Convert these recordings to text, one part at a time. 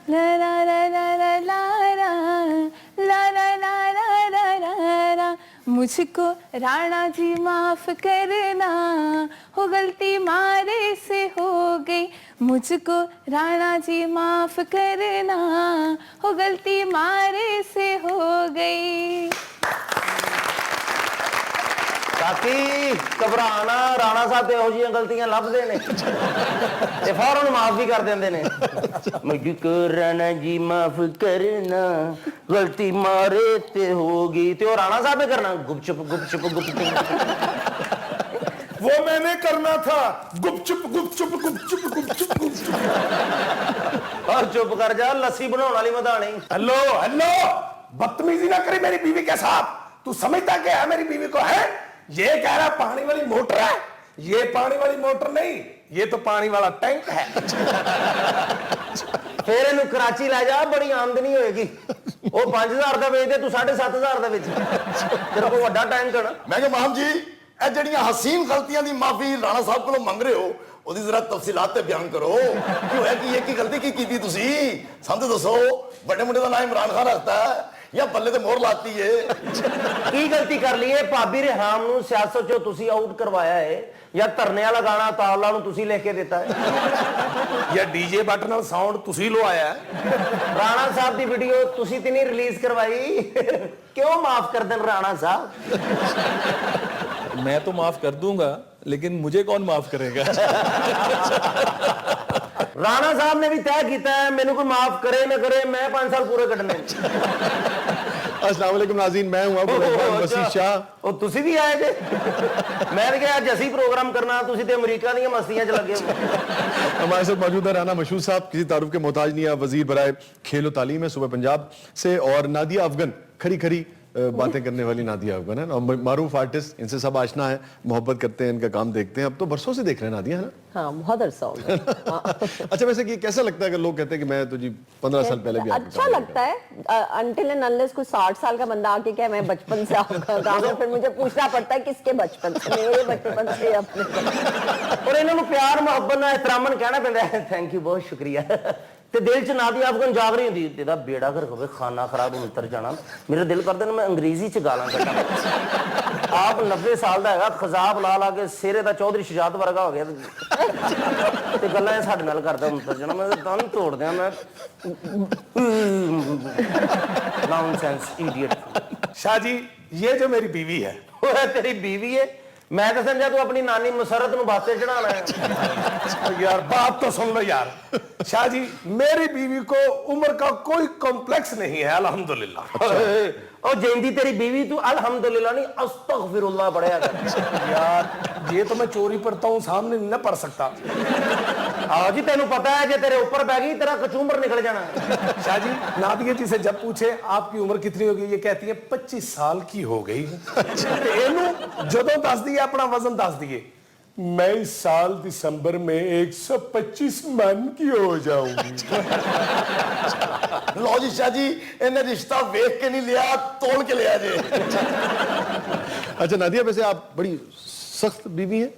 ला ला ला ला ला ला ला ला ला ला ला ला ला मुझको राणा जी माफ करना हो गलती मारे से हो गई मुझको राणा जी माफ करना हो गलती मारे से हो गई। ਕਾਕੀ ਘਬਰਾਣਾ ਰਾਣਾ ਸਾਹਿਬ ਤੇ ਇਹੋ ਜਿਹੀਆਂ ਗਲਤੀਆਂ ਲੱਭਦੇ ਨੇ ਤੇ ਫੌਰਨ ਮਾਫ ਵੀ ਕਰ ਦਿੰਦੇ ਨੇ ਮੁਝਕੋ ਰਾਣਾ ਜੀ ਮਾਫ ਕਰਨਾ ਗਲਤੀ ਮਾਰੇ ਤੇ ਹੋ ਗਈ ਤੇ ਉਹ ਰਾਣਾ ਸਾਹਿਬ ਨੇ ਕਰਨਾ ਗੁਪਚੁਪ ਗੁਪਚੁਪ ਗੁਪਚੁਪ वो मैंने करना था गुपचुप गुपचुप गुपचुप गुपचुप गुपचुप। और चुप कर जा लस्सी बनाने वाली मधानी। हेलो हेलो बदतमीजी ना करी मेरी बीवी के साथ। तू समझता क्या है मेरी बीवी को है? ये कह रहा पानी वाली मोटर है, ये पानी वाली मोटर नहीं, ये तो पानी वाला टैंक है। फिर ਇਹਨੂੰ कराची ले जा बड़ी आमदनी होएगी। ਉਹ 5000 ਦਾ ਵੇਚਦੇ ਤੂੰ 7500 ਦਾ ਵਿੱਚ ਤੇਰੇ ਕੋਲ ਵੱਡਾ ਟੈਂਕ ਹੈ ਨਾ। ਮੈਂ ਕਿਹਾ ਮਾਮ ਜੀ ਇਹ ਜਿਹੜੀਆਂ ਹਸੀਨ ਗਲਤੀਆਂ ਦੀ ਮਾਫੀ ਰਾਣਾ ਸਾਹਿਬ ਕੋਲੋਂ ਮੰਗ ਰਹੇ ਹੋ ਉਹਦੀ ਜ਼ਰਾ ਤਫਸੀਲਾਤ ਤੇ ਬਿਆਨ ਕਰੋ ਕਿ ਹੋਇਆ ਕਿ ਇਹ ਕੀ ਗਲਤੀ ਕੀ ਕੀਤੀ ਤੁਸੀਂ ਸਾਨੂੰ ਦੱਸੋ। ਵੱਡੇ ਮੁੰਡੇ ਦਾ ਨਾਮ ਇਮਰਾਨ ਖਾਨ ਰੱਖਤਾ ਹੈ ਜਾਂ ਬੱਲੇ ਤੇ ਮੋਹਰ ਲਾਤੀ ਏ? ਕੀ ਗਲਤੀ ਕਰ ਲਈ ਏ? ਭਾਬੀ ਰਿਹਾਮ ਨੂੰ ਸਿਆਸਤ ਚੋਂ ਤੁਸੀਂ ਆਊਟ ਕਰਵਾਇਆ ਹੈ ਜਾਂ ਧਰਨੇ ਵਾਲਾ ਗਾਣਾ ਤਾਵਲਾ ਨੂੰ ਤੁਸੀਂ ਲਿਖ ਕੇ ਦਿੱਤਾ ਹੈ ਜਾਂ ਡੀਜੇ ਬੱਟ ਨਾਲ ਸਾਊਂਡ ਤੁਸੀਂ ਲਵਾਇਆ ਹੈ? ਰਾਣਾ ਸਾਹਿਬ ਦੀ ਵੀਡੀਓ ਤੁਸੀਂ ਤੇ ਨਹੀਂ ਰਿਲੀਜ਼ ਕਰਵਾਈ ਕਿਉਂ ਮਾਫ ਕਰ ਦੇਣ ਰਾਣਾ ਸਾਹਿਬ? मैं तो माफ कर दूंगा लेकिन मुझे कौन माफ करेगा? ਰਾਣਾ ਸਾਹਿਬ ਨੇ ਵੀ ਤੈਅ ਕੀਤਾ ਹੈ ਮੈਨੂੰ ਕੋਈ ਮਾਫ ਕਰੇ ਨਾ ਕਰੇ ਮੈਂ 5 ਸਾਲ ਪੂਰੇ ਕੱਢਣੇ। अस्सलाम वालेकुम नाज़रीन, मैं हूं अबू रहमान वसीम शाह। ਉਹ ਤੁਸੀਂ ਵੀ ਆਏ ਜੇ? ਮੈਂ ਕਿਹਾ ਅੱਜ ਅਸੀਂ ਪ੍ਰੋਗਰਾਮ ਕਰਨਾ ਤੁਸੀਂ ਤੇ ਅਮਰੀਕਾ ਦੀਆਂ ਮਸਤੀਆਂ 'ਚ ਲੱਗੇ ਹੋ। हमारे साथ मौजूद है राना मशहूर साहब, किसी तारुफ के मोहताज नहीं, आप वजीर बराए खेल और तालीम है सूबे पंजाब से, और नादिया अफगन खड़ी खड़ी बातें करने वाली नादिया अफगन है, मारूफ आर्टिस्ट, इनसे सब आशना है, मोहब्बत करते हैं, इनका काम देखते हैं। अब तो बरसों से देख रहे हैं नादिया, है ना? हाँ बहुत अरसा हो गया। अच्छा वैसे कि कैसा लगता है अगर लोग कहते हैं कि मैं तो जी 15 साल पहले भी आपका अच्छा काम लगता है अनटिल एंड अनलेस कोई 60 साल का बंदा आके क्या मैं बचपन से आपका काम है, फिर मुझे पूछना पड़ता है किसके बचपन से, मेरे बचपन से अपने। और इन्होंने प्यार मोहब्बत ਨਾਲ ਇਤਰਾਮਨ ਕਹਿਣਾ ਪੈਂਦਾ ਹੈ ਥੈਂਕ ਯੂ ਬਹੁਤ ਸ਼ੁਕਰੀਆ ਤੇ ਦਿਲ 'ਚ ਨਾਦੀਆ ਅਫਗਨ ਜਾਗ ਰਹੀ ਹੁੰਦੀ ਤੇਰਾ ਬੇੜਾ ਘਰ ਹੋਵੇ ਖਾਨਾ ਖਰਾਬ ਉਤਰ ਜਾਣਾ ਮੇਰਾ ਦਿਲ ਕਰਦਾ ਨਾ ਮੈਂ ਅੰਗਰੇਜ਼ੀ 'ਚ ਗਾਲਾਂ ਕੱਢਾਂ। ਆਪ 90 ਸਾਲ ਦਾ ਹੈਗਾ ਖਜ਼ਾਬ ਲਾ ਲਾ ਕੇ ਸਿਰੇ ਦਾ ਚੌਧਰੀ ਸ਼ਜਾਤ ਵਰਗਾ ਹੋ ਗਿਆ ਤੇ ਗੱਲਾਂ ਸਾਡੇ ਨਾਲ ਕਰਦਾ ਉਤਰ ਜਾਣਾ ਮੈਂ ਦੰਦ ਤੋੜ ਦਿਆਂ ਮੈਂ नॉनसेंस इडियट। शाह जी ये जो मेरी बीवी है ਉਹ ਤੇਰੀ बीवी है मैं तो समझा तू अपनी नानी मुसरत ਨੂੰ ਬਾਤੇ ਚੜਾਣਾ है। यार बात तो सुन लो यार। शाह जी मेरी बीवी को उम्र का कोई कॉम्प्लेक्स नहीं है अल्हम्दुलिल्लाह। और जेंदी तेरी बीवी तू अल्हम्दुलिल्लाह नहीं अस्तगफिरुल्लाह पढ़या कर। यार ये तो मैं चोरी पढ़ता हूँ सामने नहीं ना पढ़ सकता। हाँ जी तेनू पता है जे तेरे ऊपर पै गई तेरा कचूंबर निकल जाना। शाह जी नादिया जी से जब पूछे आपकी उम्र कितनी होगी ये कहती है 25 साल की हो गई। एनू जदों दस दिए अपना वजन दस दिए मैं इस साल दिसंबर में 125 मन की हो जाऊंगी। लो जी शाह जी इन्हें रिश्ता वेख के नहीं लिया तोड़ के लिया जी। अच्छा नादिया वैसे आप बड़ी सख्त बीवी हैं?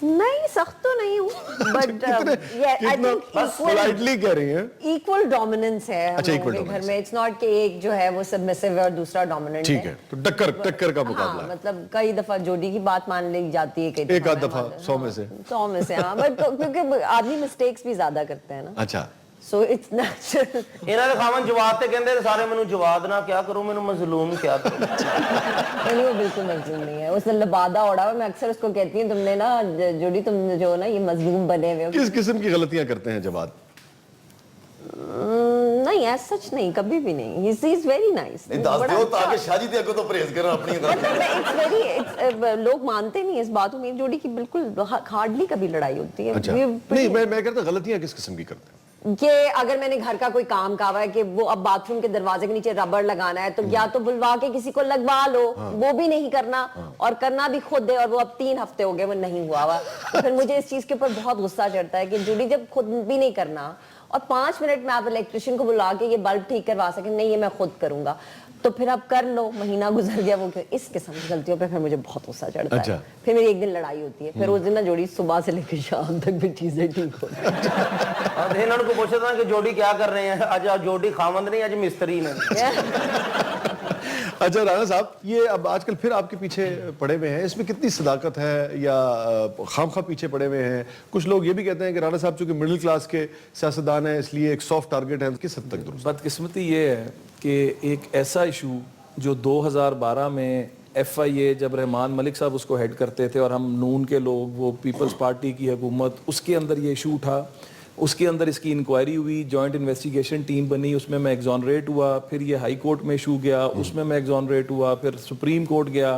नहीं सख्त तो नहीं हूँ बट आई थिंक पोलाइटली कह रही हैं। इक्वल डोमिनेंस है अच्छा, हम equal लोगों के घर dominance में। इट्स नॉट कि एक जो है वो सबमिसिव है और दूसरा डोमिनेंट है। ठीक है तो टक्कर का मुकाबला हाँ, है। मतलब कई दफा जोड़ी की बात मान ली जाती है, कई एक आध दफा 100 में से 100 में से हाँ बट क्योंकि आदमी मिस्टेक्स भी ज्यादा करते हैं ना, अच्छा सो इट्स नेचुरल। ਇਹਨਾਂ ਦੇ ਖਾਵਨ ਜਵਾਦ ਤੇ ਕਹਿੰਦੇ ਸਾਰੇ ਮੈਨੂੰ ਜਵਾਦ ਨਾ ਕਿਆ ਕਰੂੰ ਮੈਨੂੰ ਮਜ਼ਲੂਮ ਕਿਆ ਕਰੂੰ। नहीं वो बिल्कुल मजलूम नहीं है, उसने लबादा ओढ़ा हुआ। मैं अक्सर उसको कहती हूँ तुमने ना जोड़ी तुम जो ना ये मजलूम बने हुए हो। किस किस्म की गलतियां करते हैं जवाद? नहीं ऐसा सच नहीं, कभी भी नहीं। He is very nice. दस दो ताकि शाह जी ते अगो तो परहेज करें अपनी इट्स वेरी लोग मानते नहीं इस बात को। मेरी जोड़ी की बिल्कुल हार्डली कभी लड़ाई होती है। अच्छा नहीं मैं कहता गलतियां किस किस्म की करते हैं? कि अगर मैंने घर का कोई काम कहा है कि वो अब बाथरूम के दरवाजे के नीचे रबड़ लगाना है तो या तो बुलवा के किसी को लगवा लो, वो भी नहीं करना और करना भी खुद है, और वो अब 3 हफ्ते हो गए वो नहीं हुआ हुआ। तो फिर मुझे इस चीज के ऊपर बहुत गुस्सा चढ़ता है कि जुड़ी जब खुद भी नहीं करना और 5 मिनट में आप इलेक्ट्रिशियन को बुला के ये बल्ब ठीक करवा सकें, नहीं ये मैं खुद करूंगा, तो फिर आप कर लो, महीना गुजर गया, वो इस किस्म की गलतियों पे फिर मुझे बहुत गुस्सा चढ़ता है। फिर मेरी एक दिन लड़ाई होती है, फिर उस दिन ना जोड़ी सुबह से लेकर शाम तक भी चीजें ठीक हो अब इन्होंने को पूछा था कि जोड़ी क्या कर रहे हैं, आज जोड़ी खामंद नहीं, आज मिस्त्री ने। अच्छा राणा साहब, ये अब आजकल फिर आपके पीछे पड़े हुए हैं, इसमें कितनी सदाकत है या खामखा पीछे पड़े हुए हैं? कुछ लोग ये भी कहते हैं कि राणा साहब चूंकि मिडिल क्लास के सियासतदान हैं इसलिए एक सॉफ्ट टारगेट है, किस हद तक दुरुस्त? बदकिस्मती ये है कि एक ऐसा इशू जो 2012 में FIA जब रहमान मलिक साहब उसको हेड करते थे और हम नून के लोग, वो पीपल्स पार्टी की हुकूमत, उसके अंदर ये इशू उठा, उसके अंदर इसकी इंक्वायरी हुई, जॉइंट इन्वेस्टिगेशन टीम बनी, उसमें मैं एग्जॉनरेट हुआ, फिर ये हाई कोर्ट में इशू गया, उसमें मैं एग्जॉनरेट हुआ, फिर सुप्रीम कोर्ट गया।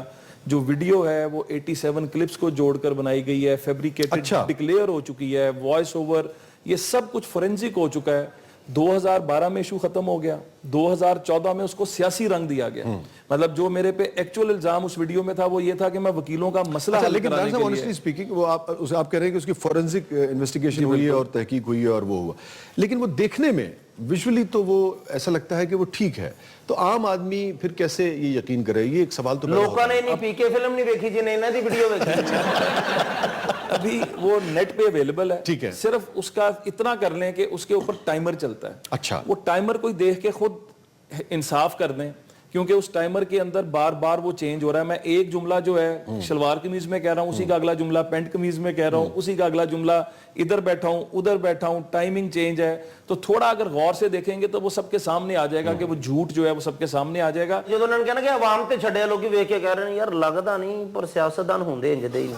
जो वीडियो है वो 87 क्लिप्स को जोड़कर बनाई गई है, फैब्रिकेटेड डिक्लेयर हो चुकी है, वॉइस ओवर, ये सब कुछ फोरेंसिक हो चुका है। 2012 में इशू खत्म हो गया, 2014 में उसको सियासी रंग दिया गया। मतलब जो मेरे पे एक्चुअल इल्जाम उस वीडियो में था वो ये था कि मैं वकीलों का मसला हल लेकिन कराने के लिए। ऑनेस्टली स्पीकिंग वो आप कह रहे हैं कि उसकी फोरेंसिक इन्वेस्टिगेशन हुई है और तहकीक हुई है और वो हुआ, लेकिन वो देखने में विजुअली तो वो ऐसा लगता है कि वो ठीक है, तो आम आदमी फिर कैसे ये यकीन करे? ये एक सवाल तो लोगों ने नहीं पीके फिल्म नहीं देखी जिन्हें इन्हों की वीडियो देखी। अभी वो नेट पे अवेलेबल है, ठीक है, सिर्फ उसका इतना कर लें कि उसके ऊपर टाइमर चलता है। अच्छा, वो टाइमर कोई देख के खुद इंसाफ कर दें, क्योंकि उस टाइमर के अंदर बार बार वो चेंज हो रहा है। मैं एक जुमला जो है शलवार कमीज में कह रहा हूँ, उसी का अगला जुमला पैंट कमीज में कह रहा हूँ, उसी का अगला जुमला इधर बैठा हूँ उधर बैठा हूँ, टाइमिंग चेंज है। तो थोड़ा अगर गौर से देखेंगे तो वो सबके सामने आ जाएगा कि वो झूठ जो है वो सबके सामने आ जाएगा। जो उन्होंने कहना कि आवाम ते छड़े लोग वेख के कह रहे हैं यार लगता नहीं पर सियासतदान होंगे इंजदे ही।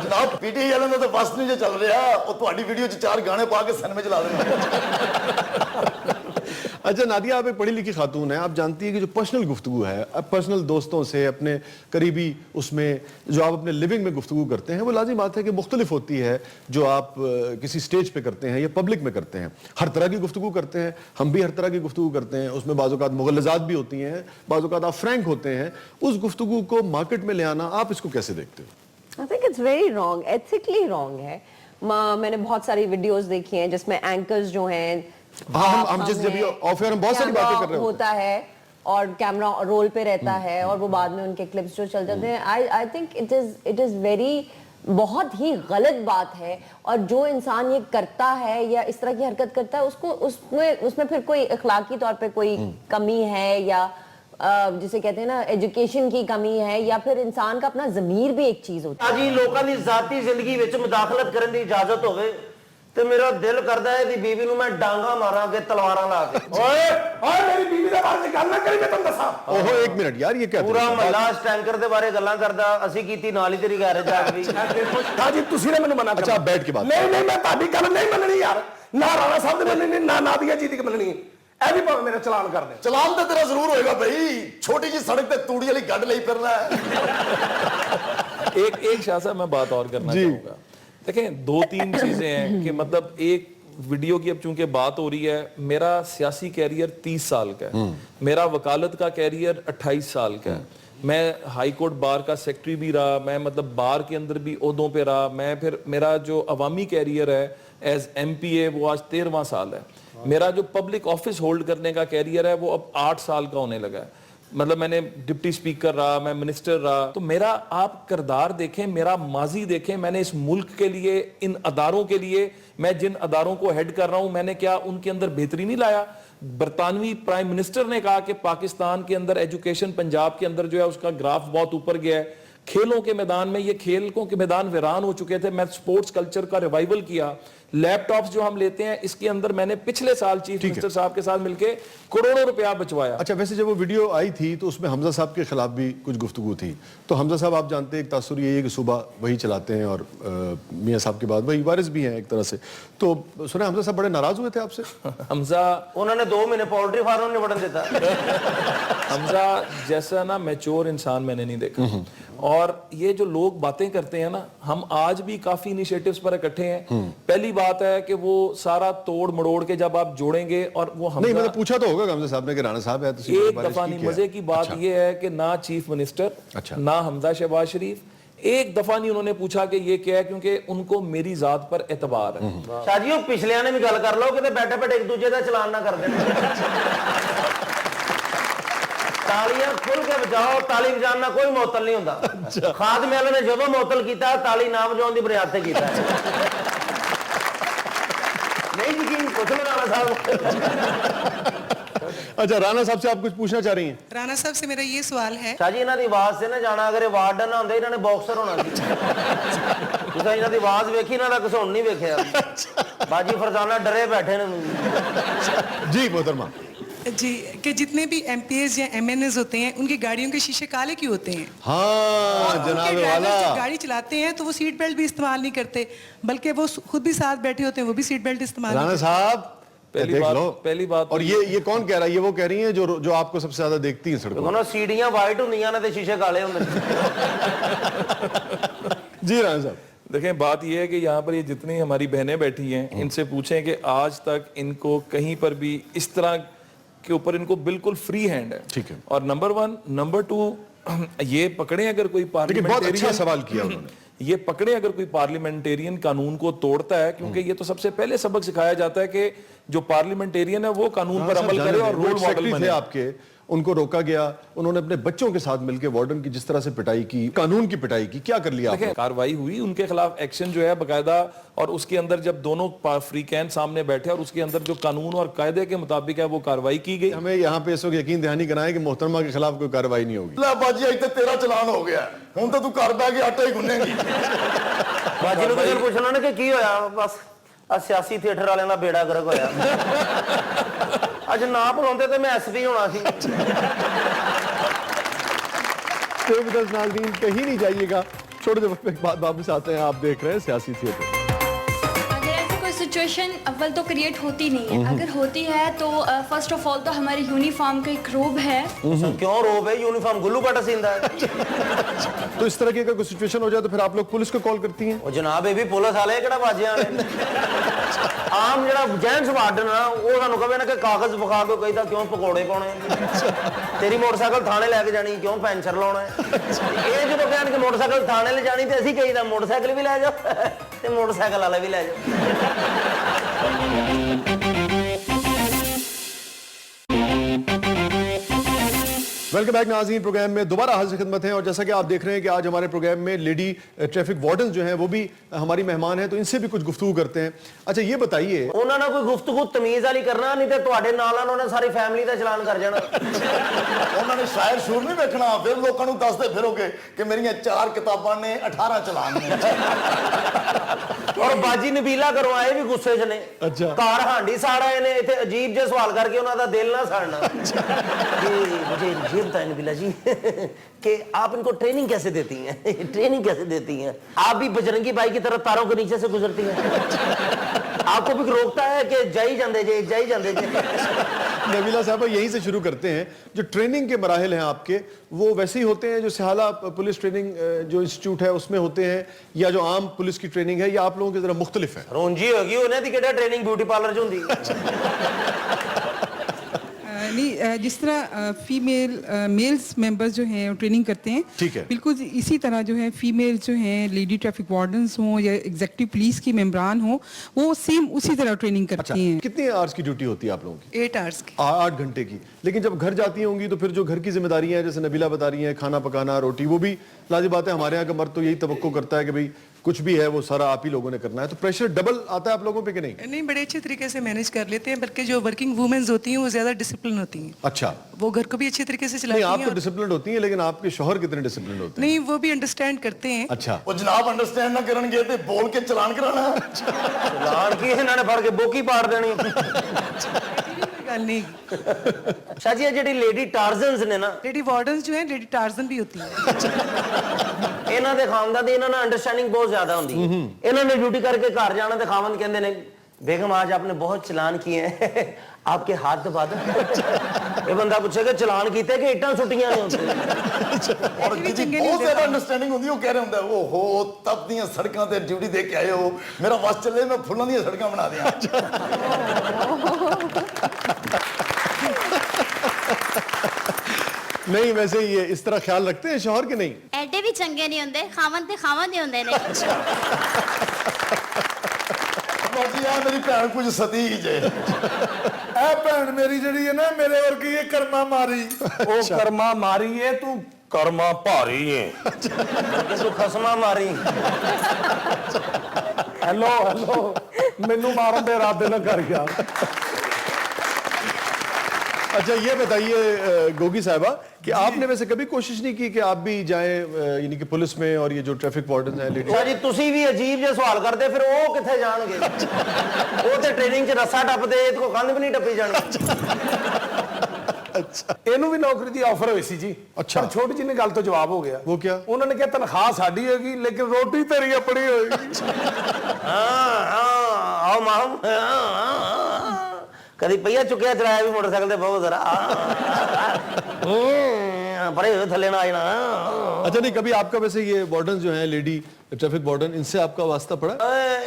जनाब पीटीआई वालों का तो बस नहीं जो चल रहा, वो तुम्हारी वीडियो च 4 गाने पा के सिनेमा चला देना। अच्छा नादिया, आप एक पढ़ी लिखी खातून है, आप जानती है कि जो पर्सनल गुफ्तगू है, अब पर्सनल दोस्तों से, अपने करीबी उसमें जो आप अपने लिविंग में गुफ्तगू करते हैं, वो लाजिम बात है कि मुख्तलिफ होती है जो आप किसी स्टेज पे करते हैं या पब्लिक में करते हैं। हर तरह की गुफ्तगू करते हैं, हम भी हर तरह की गुफ्तगू करते हैं, उसमें बाज़ औक़ात मुग़ल्लज़ात भी होती हैं, बाज़ औक़ात आप फ्रैंक होते हैं। उस गुफ्तगू को मार्केट में ले आना, आप इसको कैसे देखते हो? I think it's very wrong, ethically wrong है। मैंने बहुत सारी वीडियोस देखी हैं जिसमें एंकर्स जो हैं, हम जिस जब ऑफ एयर हम बहुत सारी बातें कर रहे होता है और कैमरा रोल पे रहता है और वो बाद में उनके क्लिप्स जो चल जाते हैं। I think it is very, बहुत ही गलत बात है। और जो इंसान ये करता है या इस तरह की हरकत करता है उसको उसमें फिर कोई अखलाकी तौर पे कोई कमी है या जिसे कहते हैं ना एजुकेशन की कमी है, या फिर इंसान का अपना ज़मीर भी एक चीज होती है। अजी लोगों की जाती जिंदगी विच मुदाखलत करने की इजाजत होवे ते मेरा दिल करदा है दी बीवी नूं मैं डांगा मारां के तलवारां ला के। ओए ओए मेरी बीवी दे बारे च गल ना करी, मैं तुम दसा। ओहो एक मिनट यार, ये क्या पूरा महल्ला टैंकर दे बारे गल्लां करदा, ਅਸੀਂ ਕੀਤੀ ਨਾਲ ਹੀ ਤੇਰੀ ਗੈਰੇਜ ਆ ਗਈ। हां जी ਤੁਸੀਂ ਨੇ ਮੈਨੂੰ ਮਨਾ अच्छा आप बैठ के बात नहीं मैं ਤੁਹਾਡੀ ਗੱਲ ਨਹੀਂ ਮੰਨਣੀ ਯਾਰ, ਨਾ ਰਾਣਾ ਸਾਹਿਬ ਦੀ ਮੰਨਣੀ, ਨਾ ਨਾਦੀਆ ਜੀ ਦੀ ਮੰਨਣੀ। ਇਹ ਵੀ ਭਾਵੇਂ ਮੇਰਾ ਚਲਾਨ ਕਰ ਦੇ। ਚਲਾਨ ਤੇ ਤੇਰਾ ਜ਼ਰੂਰ ਹੋਏਗਾ ਭਾਈ, ਛੋਟੀ ਜੀ ਸੜਕ ਤੇ ਤੂੜੀ ਵਾਲੀ ਗੱਡ ਲਈ ਫਿਰਨਾ ਹੈ। एक शाह साहब मैं बात और करना चाहूंगा। देखें 2-3 चीजें हैं कि मतलब एक वीडियो की अब चूंकि बात हो रही है, मेरा सियासी कैरियर 30 साल का है, मेरा वकालत का कैरियर 28 साल का है, मैं हाई कोर्ट बार का सेक्रेटरी भी रहा, मैं मतलब बार के अंदर भी ओहदों पे रहा, मैं फिर मेरा जो अवामी कैरियर है एज MPA वो आज 13वां साल है, मेरा जो पब्लिक ऑफिस होल्ड करने का कैरियर है वो अब 8 साल का होने लगा है। मतलब मैंने डिप्टी स्पीकर रहा, मैं मिनिस्टर रहा, तो मेरा आप किरदार देखें, मेरा माजी देखें, मैंने इस मुल्क के लिए, इन अदारों के लिए, मैं जिन अदारों को हेड कर रहा हूं, मैंने क्या उनके अंदर बेहतरी नहीं लाया? बरतानवी प्राइम मिनिस्टर ने कहा कि पाकिस्तान के अंदर एजुकेशन पंजाब के अंदर जो है उसका ग्राफ बहुत ऊपर गया है। खेलों के मैदान में, ये खेलों के मैदान वीरान हो चुके थे, मैं स्पोर्ट्स कल्चर का रिवाइवल किया। लैपटॉप्स जो हम लेते हैं इसके अंदर मैंने पिछले साल चीफ मिनिस्टर साहब के साथ मिलकर करोड़ों रुपया बचवाया। अच्छा वैसे जब वो वीडियो आई थी तो उसमें हमजा साहब के खिलाफ भी कुछ गुफ्तगू थी, तो हमजा साहब आप जानते हैं एक तासुर ये है कि सुबह वही चलाते हैं और मियाँ साहब के बाद वही वारिस भी हैं एक तरह से, तो सुना हमजा साहब बड़े नाराज हुए थे आपसे? हमजा उन्होंने 2 महीने पोल्ट्री फार्म नहीं बढ़न देता। हमजा जैसा ना मैच्योर इंसान मैंने नहीं देखा। और ये जो लोग बातें करते हैं ना, हम आज भी काफी इनिशिएटिव्स पर इकट्ठे हैं। पहली बात है कि वो सारा तोड़ मड़ोड़ के जब आप जोड़ेंगे और वो हम नहीं मतलब पूछा तो होगा हमजा साहब ने कि राणा साहब है एक दफा नहीं। मजे की बात ये है कि ना चीफ मिनिस्टर, ना हमजा शहबाज शरीफ, एक दफा नहीं उन्होंने पूछा कि ये क्या है, क्योंकि उनको मेरी जात पर एतबार है। शाह जी ਉਹ ਪਿਛਲਿਆਂ ਨੇ ਵੀ ਗੱਲ ਕਰ ਲਓ ਕਿਤੇ ਬੈਠੇ ਬੈਠੇ ਇੱਕ ਦੂਜੇ ਦਾ ਚਲਾਨ ਨਾ ਕਰ ਦੇਣ। ਤਾਲੀਆਂ ਖੁੱਲ ਕੇ ਵਜਾਓ, ਤਾਲੀ ਵਜਾਉਣ ਨਾਲ ਕੋਈ ਮੁਅੱਤਲ ਨਹੀਂ ਹੁੰਦਾ। ਖਾਦ ਮਹਿਲ ਨੇ ਜਦੋਂ ਮੁਅੱਤਲ ਕੀਤਾ ਤਾਲੀ ਨਾ ਵਜਾਉਣ ਦੀ ਬੁਨਿਆਦ ਤੇ ਕੀਤਾ ਨਹੀਂ ਯਕੀਨ ਪੁੱਛ ਲਓ ਰਾਣਾ ਸਾਹਿਬ। अच्छा, राणा साहब से आप कुछ पूछना चाह रही हैं? राणा साहब से मेरा ये सवाल है, ਸ਼ਾਹ ਜੀ ਇਹਨਾਂ ਦੀ ਆਵਾਜ਼ से ਨਾ ਜਾਣਾ, ਅਗਰ ਇਹ ਵਾਰਡਨ ਨਾ ਹੁੰਦੇ ਇਹਨਾਂ ਨੇ ਬਾਕਸਰ ਹੋਣਾ ਸੀ। ਤੁਸੀਂ ਇਹਨਾਂ ਦੀ ਆਵਾਜ਼ ਵੇਖੀ, ਇਹਨਾਂ ਦਾ ਘਸੁਣ ਨਹੀਂ ਵੇਖਿਆ। ਬਾਜੀ ਫਰਜ਼ਾਨਾ ਡਰੇ ਬੈਠੇ ਨੇ। जी मोहतरमा। जी, कि जितने भी एमपीएस या एमएनएस होते हैं उनकी गाड़ियों के शीशे काले क्यों होते हैं? हाँ उनके जनाब ड्राइवर वाला, जब गाड़ी चलाते हैं तो वो सीट बेल्ट भी इस्तेमाल नहीं करते, बल्कि वो खुद भी साथ बैठे होते हैं, वो भी सीट बेल्ट इस्तेमाल राणा नहीं साहब पहली बात और ये कौन कह रहा है? ये वो कह रही हैं जो आपको सबसे ज्यादा देखती हैं सड़कों ਉਹਨਾਂ ਸੀੜੀਆਂ ਵਾਈਟ ਹੁੰਦੀਆਂ ਨੇ ਤੇ ਸ਼ੀਸ਼ੇ ਕਾਲੇ ਹੁੰਦੇ ਨੇ। जी राणा साहब। देखें, बात यह है कि यहाँ पर ये जितनी हमारी बहनें बैठी हैं, इनसे पूछें कि आज तक इनको कहीं पर भी इस तरह के ऊपर इनको बिल्कुल फ्री हैंड है। ठीक है। और नंबर 1, नंबर 2, ये पकड़े अगर कोई लेकिन बहुत अच्छा पार्लियामेंटेरियन, सवाल किया उन्होंने। ये पकड़े अगर कोई पार्लियामेंटेरियन कानून को तोड़ता है, क्योंकि ये तो सबसे पहले सबक सिखाया जाता है कि जो पार्लियामेंटेरियन है वो कानून पर अमल करे और रोल मॉडल थे बने। आपके, उनको रोका गया, उन्होंने अपने बच्चों के साथ मिलकर वार्डन की जिस तरह से पिटाई की, कानून की पिटाई की, क्या कर लिया आपने? देखिए, कार्रवाई हुई, उनके खिलाफ एक्शन जो है बकायदा, और उसके अंदर जब दोनों फ्री कैन सामने बैठे और उसके अंदर जो कानून और कायदे के मुताबिक है वो कार्रवाई की गई। हमें यहाँ पे इस वक्त यकीन दहानी कराएं कि मोहतरमा के खिलाफ कोई कार्रवाई नहीं होगी। ਲੈ ਬਾਜੀ ਅੱਜ ਤੇ ਤੇਰਾ ਚਲਾਨ ਹੋ ਗਿਆ, ਹੁਣ ਤਾਂ ਤੂੰ ਘਰ ਬੈ ਕੇ ਆਟਾ ਹੀ ਗੁੰਨੇਗੀ। ਬਾਜੀ ਨੂੰ ਕਿਸੇ ਨੂੰ ਪੁੱਛਣਾ ਨਾ ਕਿ ਕੀ ਹੋਇਆ, ਬਸ ਆ ਸਿਆਸੀ ਥੀਏਟਰ ਵਾਲਿਆਂ ਦਾ ਬੇੜਾ ਗਰਕ ਹੋਇਆ। ਅੱਜ ਨਾ ਭੁਲਾਉਂਦੇ ਤੇ ਮੈਂ ਐਸਪੀ ਹੋਣਾ ਸੀ। तो विदर्भ नाज़रीन कहीं नहीं जाइएगा, छोटे से वक्त बाद वापस आते हैं। आप देख रहे हैं सियासी थिएटर। अगर ऐसी कोई सिचुएशन अव्वल तो क्रिएट होती नहीं है, अगर होती है तो फर्स्ट ऑफ ऑल तो हमारे यूनिफॉर्म का एक रोब है। क्यों रोब है? यूनिफॉर्म गुल्लू पाटा सींदा है। तो इस तरह की अगर कोई सिचुएशन हो जाए तो फिर आप लोग पुलिस को कॉल करती हैं? ਉਹ ਜਨਾਬ ਇਹ ਵੀ ਪੁਲਿਸ ਵਾਲੇ ਕਿਹੜਾ ਬਾਜਿਆਂ ਨੇ। ਆਮ ਜਿਹੜਾ ਜੈਂਟਸ ਵਾਰਡਨ ਆ ਉਹ ਸਾਨੂੰ ਕਹੇ ਨਾ ਕਿ ਕਾਗਜ਼ ਵਿਖਾ ਕੇ ਕਹਿੰਦਾ ਕਿਉਂ ਪਕੌੜੇ ਪਾਉਣੇ, ਤੇਰੀ ਮੋਟਰਸਾਈਕਲ ਥਾਣੇ ਲੈ ਕੇ ਜਾਣੀ, ਕਿਉਂ ਪੈਂਚਰ ਲਾਉਣਾ। ਇਹ ਜਦੋਂ ਕਹਿਣ ਕਿ ਮੋਟਰਸਾਈਕਲ ਥਾਣੇ ਲੈ ਜਾਣੀ ਤੇ ਅਸੀਂ ਕਹੀਦਾ ਮੋਟਰਸਾਈਕਲ ਵੀ ਲੈ ਜਾਓ ਤੇ ਮੋਟਰਸਾਈਕਲ ਵਾਲਾ ਵੀ ਲੈ ਜਾਓ। वेलकम बैक नाज़रीन, प्रोग्राम में दोबारा हाजिर खिदमत है। और जैसा कि आप देख रहे हैं कि आज हमारे प्रोग्राम में लेडी ट्रैफिक वार्डन जो हैं वो भी हमारी मेहमान हैं, तो इनसे भी कुछ गुफ्तगू करते हैं। अच्छा ये बताइए, ਉਹਨਾਂ ਨਾਲ ਕੋਈ ਗੁਫ਼ਤਗੂ ਤਮੀਜ਼ ਵਾਲੀ ਕਰਨਾ, ਨਹੀਂ ਤੇ ਤੁਹਾਡੇ ਨਾਲ ਉਹਨਾਂ ਨੇ ਸਾਰੀ ਫੈਮਿਲੀ ਦਾ ਚਲਾਨ ਕਰ ਜਾਣਾ। ਉਹਨਾਂ ਨੇ ਸ਼ਾਇਰ ਸ਼ੂਰ ਨਹੀਂ ਵੇਖਣਾ, ਫਿਰ ਲੋਕਾਂ ਨੂੰ ਦੱਸਦੇ ਫਿਰੋਗੇ ਕਿ ਮੇਰੀਆਂ 4 ਕਿਤਾਬਾਂ ਨੇ 18 ਚਲਾਨ ਨੇ। ਔਰ ਬਾਜੀ ਨਬੀਲਾ ਘਰੋਂ ਆਏ ਵੀ ਗੁੱਸੇ 'ਚ ਨੇ। ਅੱਛਾ। ਘਰ ਹਾਂਡੀ ਸਾੜ ਆਏ ਨੇ, ਇੱਥੇ ਅਜੀਬ ਜਿਹੇ ਸਵਾਲ ਕਰਕੇ ਉਹਨਾਂ ਦਾ ਦਿਲ ਨਾ ਸੜਨਾ। मुझे ये बताएं नबीला जी कि आप इनको ट्रेनिंग कैसे देती हैं? ट्रेनिंग कैसे देती हैं? आप भी बजरंगी भाई की तरह तारों के नीचे से गुजरती हैं? आपको भी रोकता है कि जाई जांदे जे जाई जांदे जे? नबीला साहब यहीं से शुरू करते हैं। जो ट्रेनिंग के मराहिल हैं आपके, वो वैसे ही होते हैं जो सिहाला पुलिस ट्रेनिंग जो इंस्टीट्यूट है उसमें होते हैं, या जो आम पुलिस की ट्रेनिंग है, या आप लोगों की तरह मुख्तलिफ है? ਰੋਂਜੀ ਹੋ ਗਈ ਉਹਨਾਂ ਦੀ ਕਿਹੜਾ ਟ੍ਰੇਨਿੰਗ ਬਿਊਟੀ ਪਾਰਲਰ 'ਚ ਹੁੰਦੀ। नहीं, जिस तरह फीमेल मेल्स मेंबर्स जो हैं ट्रेनिंग करते हैं, ठीक है। बिल्कुल इसी तरह जो है फीमेल जो हैं लेडी ट्रैफिक वार्डन्स हों या एग्जीक्यूटिव पुलिस की मेंबरान हो, वो सेम उसी तरह ट्रेनिंग अच्छा, करती हैं। कितने आवर्स की ड्यूटी होती है आप लोगों की? 8 आवर्स की। 8 घंटे की। लेकिन जब घर जाती होंगी तो फिर जो घर की जिम्मेदारियां हैं, जैसे नबीला बता रही हैं, खाना पकाना, रोटी, वो भी लाजिम बात है। हमारे यहाँ का मर्द तो यही तवक्को करता है कि भाई कुछ भी है वो सारा आप ही लोगों ने करना है। तो प्रेशर डबल आता है आप लोगों पे कि नहीं? नहीं, बड़े अच्छे तरीके से मैनेज कर लेते हैं, बल्कि जो वर्किंग वुमेन्स होती हैं वो ज्यादा डिसिप्लिन होती हैं। अच्छा। वो घर को भी अच्छे तरीके से नहीं, चलाती आप हैं। तो डिसिप्लिन होती हैं, लेकिन आपके शौहर कितने डिसिप्लिन होते हैं? नहीं, वो भी अंडरस्टैंड करते हैं। अच्छा। ਉਹ ਜਨਾਬ ਅੰਡਰਸਟੈਂਡ ਨਾ ਕਰਨਗੇ ਤੇ ਬੋਲ ਕੇ ਚਲਾਨ ਕਰਾਣਾ। ਚਲਾਨ ਕੀ ਇਹਨਾਂ ਨੇ ਫੜ ਕੇ ਬੋਕੀ ਪਾੜ ਦੇਣੀ। गल नहीं। ਸ਼ਾਹ ਜੀ ਇਹ ਜਿਹੜੀ ਲੇਡੀ ਟਾਰਜ਼ਨਸ ਨੇ ਨਾ, लेडी वार्डन्स जो है लेडी टार्जन भी होती है। ਇਹਨਾਂ ਦੇ ਖਾਨਦਾਨ ਦੀ ਇਹਨਾਂ ਨਾਲ ਅੰਡਰਸਟੈਂडिंग ਬਹੁਤ ਜ਼ਿਆਦਾ ਹੁੰਦੀ ਹੈ। ਇਹਨਾਂ ਨੇ ਡਿਊਟੀ ਕਰਕੇ ਘਰ ਜਾਣਾ ਤੇ ਖਾਵੰਦ ਕਹਿੰਦੇ ਨੇ बेगम आज आपने बहुत चलान किए हैं, आपके हाथ दबा दो। ये बंदा पूछेगा चलान कीते कि इट्टां सुट्टियां ने होते। और जी बहुत ज्यादा अंडरस्टैंडिंग होती है। वो कह रहे होंगे ओहो तब ਦੀਆਂ ਸੜਕਾਂ ਤੇ ਡਿਊਟੀ ਦੇ ਕੇ ਆਏ ਹੋ, ਮੇਰਾ ਵਸ ਚੱਲੇ ਮੈਂ ਫੁੱਲਾਂ ਦੀਆਂ ਸੜਕਾਂ ਬਣਾ ਦਿਆਂ। नहीं, वैसे ये इस तरह ख्याल रखते हैं शौहर के? नहीं, ਐਡੇ ਵੀ ਚੰਗੇ ਨਹੀਂ ਹੁੰਦੇ, ਖਾਵਨ ਤੇ ਖਾਵਨ ਹੀ ਹੁੰਦੇ ਨੇ। ਬਾਜੀ ਆ ਮੇਰੀ ਭੈਣ ਕੁਝ ਸਤੀ ਜੇ। ਇਹ ਭੈਣ ਮੇਰੀ ਜਿਹੜੀ ਹੈ ਨਾ ਮੇਰੇ ਵਰਗੀ ਇਹ ਕਰਮਾ ਮਾਰੀ। ਉਹ ਕਰਮਾ ਮਾਰੀ ਏ, ਤੂੰ ਕਰਮਾ ਭਾਰੀ ਏ। ਤੂੰ ਖਸਮਾ ਮਾਰੀ। हेलो मैनू मारन दे इरादे ना कर गया। अच्छा ये बताइए गोगी साहिबा कि आपने वैसे कभी कोशिश नहीं की कि आप भी जाएं यानी कि पुलिस में और ये जो ट्रैफिक वार्डन है लेडीज। ਜੀ ਤੁਸੀਂ ਵੀ ਅਜੀਬ ਜਿਹੇ ਸਵਾਲ ਕਰਦੇ, ਫਿਰ ਉਹ ਕਿੱਥੇ ਜਾਣਗੇ? ਉਹ ਤੇ ਟ੍ਰੇਨਿੰਗ 'ਚ ਰੱਸਾ ਟੱਪਦੇ, ਇਹ ਕੋ ਕੰਧ ਵੀ ਨਹੀਂ ਟੱਪੀ ਜਾਣੀ। अच्छा ਇਹਨੂੰ ਵੀ ਨੌਕਰੀ ਦੀ ਆਫਰ ਹੋਈ ਸੀ ਜੀ। ਅੱਛਾ। ਪਰ ਛੋਟੀ ਜਿਹੀ ਗੱਲ ਤੋਂ ਜਵਾਬ ਹੋ ਗਿਆ। वो क्या? ਉਹਨਾਂ ਨੇ ਕਿਹਾ ਤਨਖਾਹ ਸਾਡੀ ਹੋਏਗੀ ਲੇਕਿਨ ਰੋਟੀ ਤੇਰੀ ਆਪਣੀ ਹੋਏਗੀ। ਆਓ ਮਾਮ ਕਦੀ ਪਈਆ ਚੁੱਕਿਆ ਚਲਾਇਆ ਵੀ ਮੋਟਰਸਾਈਕਲ ਤੇ ਬਹੁਤ ਜ਼ਰਾ ਪਰੇ ਥੱਲੇ ਨਾ ਆ ਜਾਣਾ। अच्छा नहीं कभी आपका वैसे ये वार्डन जो है लेडी ट्रैफिक वार्डन, इनसे आपका वास्ता पड़ा?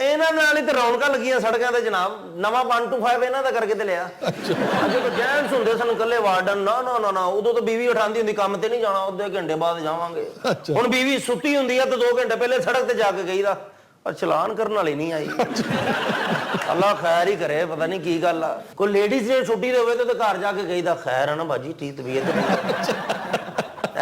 ਇਹਨਾਂ ਨਾਲ ਹੀ ਤੇ ਰੌਣਕਾਂ ਲੱਗੀਆਂ ਸੜਕਾਂ ਤੇ ਜਨਾਬ। ਨਵਾਂ 125 ਇਹਨਾਂ ਦਾ ਕਰਕੇ ਤੇ ਲਿਆ। ਅੱਗੇ ਕੋ ਜੈਂਟਸ ਹੁੰਦੇ ਸਾਨੂੰ ਕੱਲੇ ਵਾਰਡਨ। ਨਾ ਨਾ ਨਾ ਨਾ, ਉਦੋਂ ਤਾਂ ਬੀਵੀ ਉਠਾਉਂਦੀ ਹੁੰਦੀ ਕੰਮ ਤੇ ਨਹੀਂ ਜਾਣਾ, ਅੱਧੇ ਘੰਟੇ ਬਾਅਦ ਜਾਵਾਂਗੇ। ਹੁਣ ਬੀਵੀ ਸੁੱਤੀ ਹੁੰਦੀ ਆ ਤੇ 2 ਘੰਟੇ ਪਹਿਲੇ ਸੜਕ ਤੇ ਜਾ ਕੇ ਗਈਦਾ, ਪਰ ਚਲਾਨ ਕਰਨ ਵਾਲੀ ਨਹੀਂ ਆਈ। ਅੱਲਾ ਖੈਰ ਹੀ ਕਰੇ, ਪਤਾ ਨਹੀਂ ਕੀ ਗੱਲ ਆ। ਕੋਈ ਲੇਡੀਜ਼ ਜੇ ਛੁੱਟੀ ਦੇ ਹੋਵੇ ਤੇ ਘਰ ਜਾ ਕੇ ਗਈਦਾ, ਖੈਰ ਹੈ ਨਾ ਬਾਜੀ, ਠੀਕ ਤਬੀਅਤ।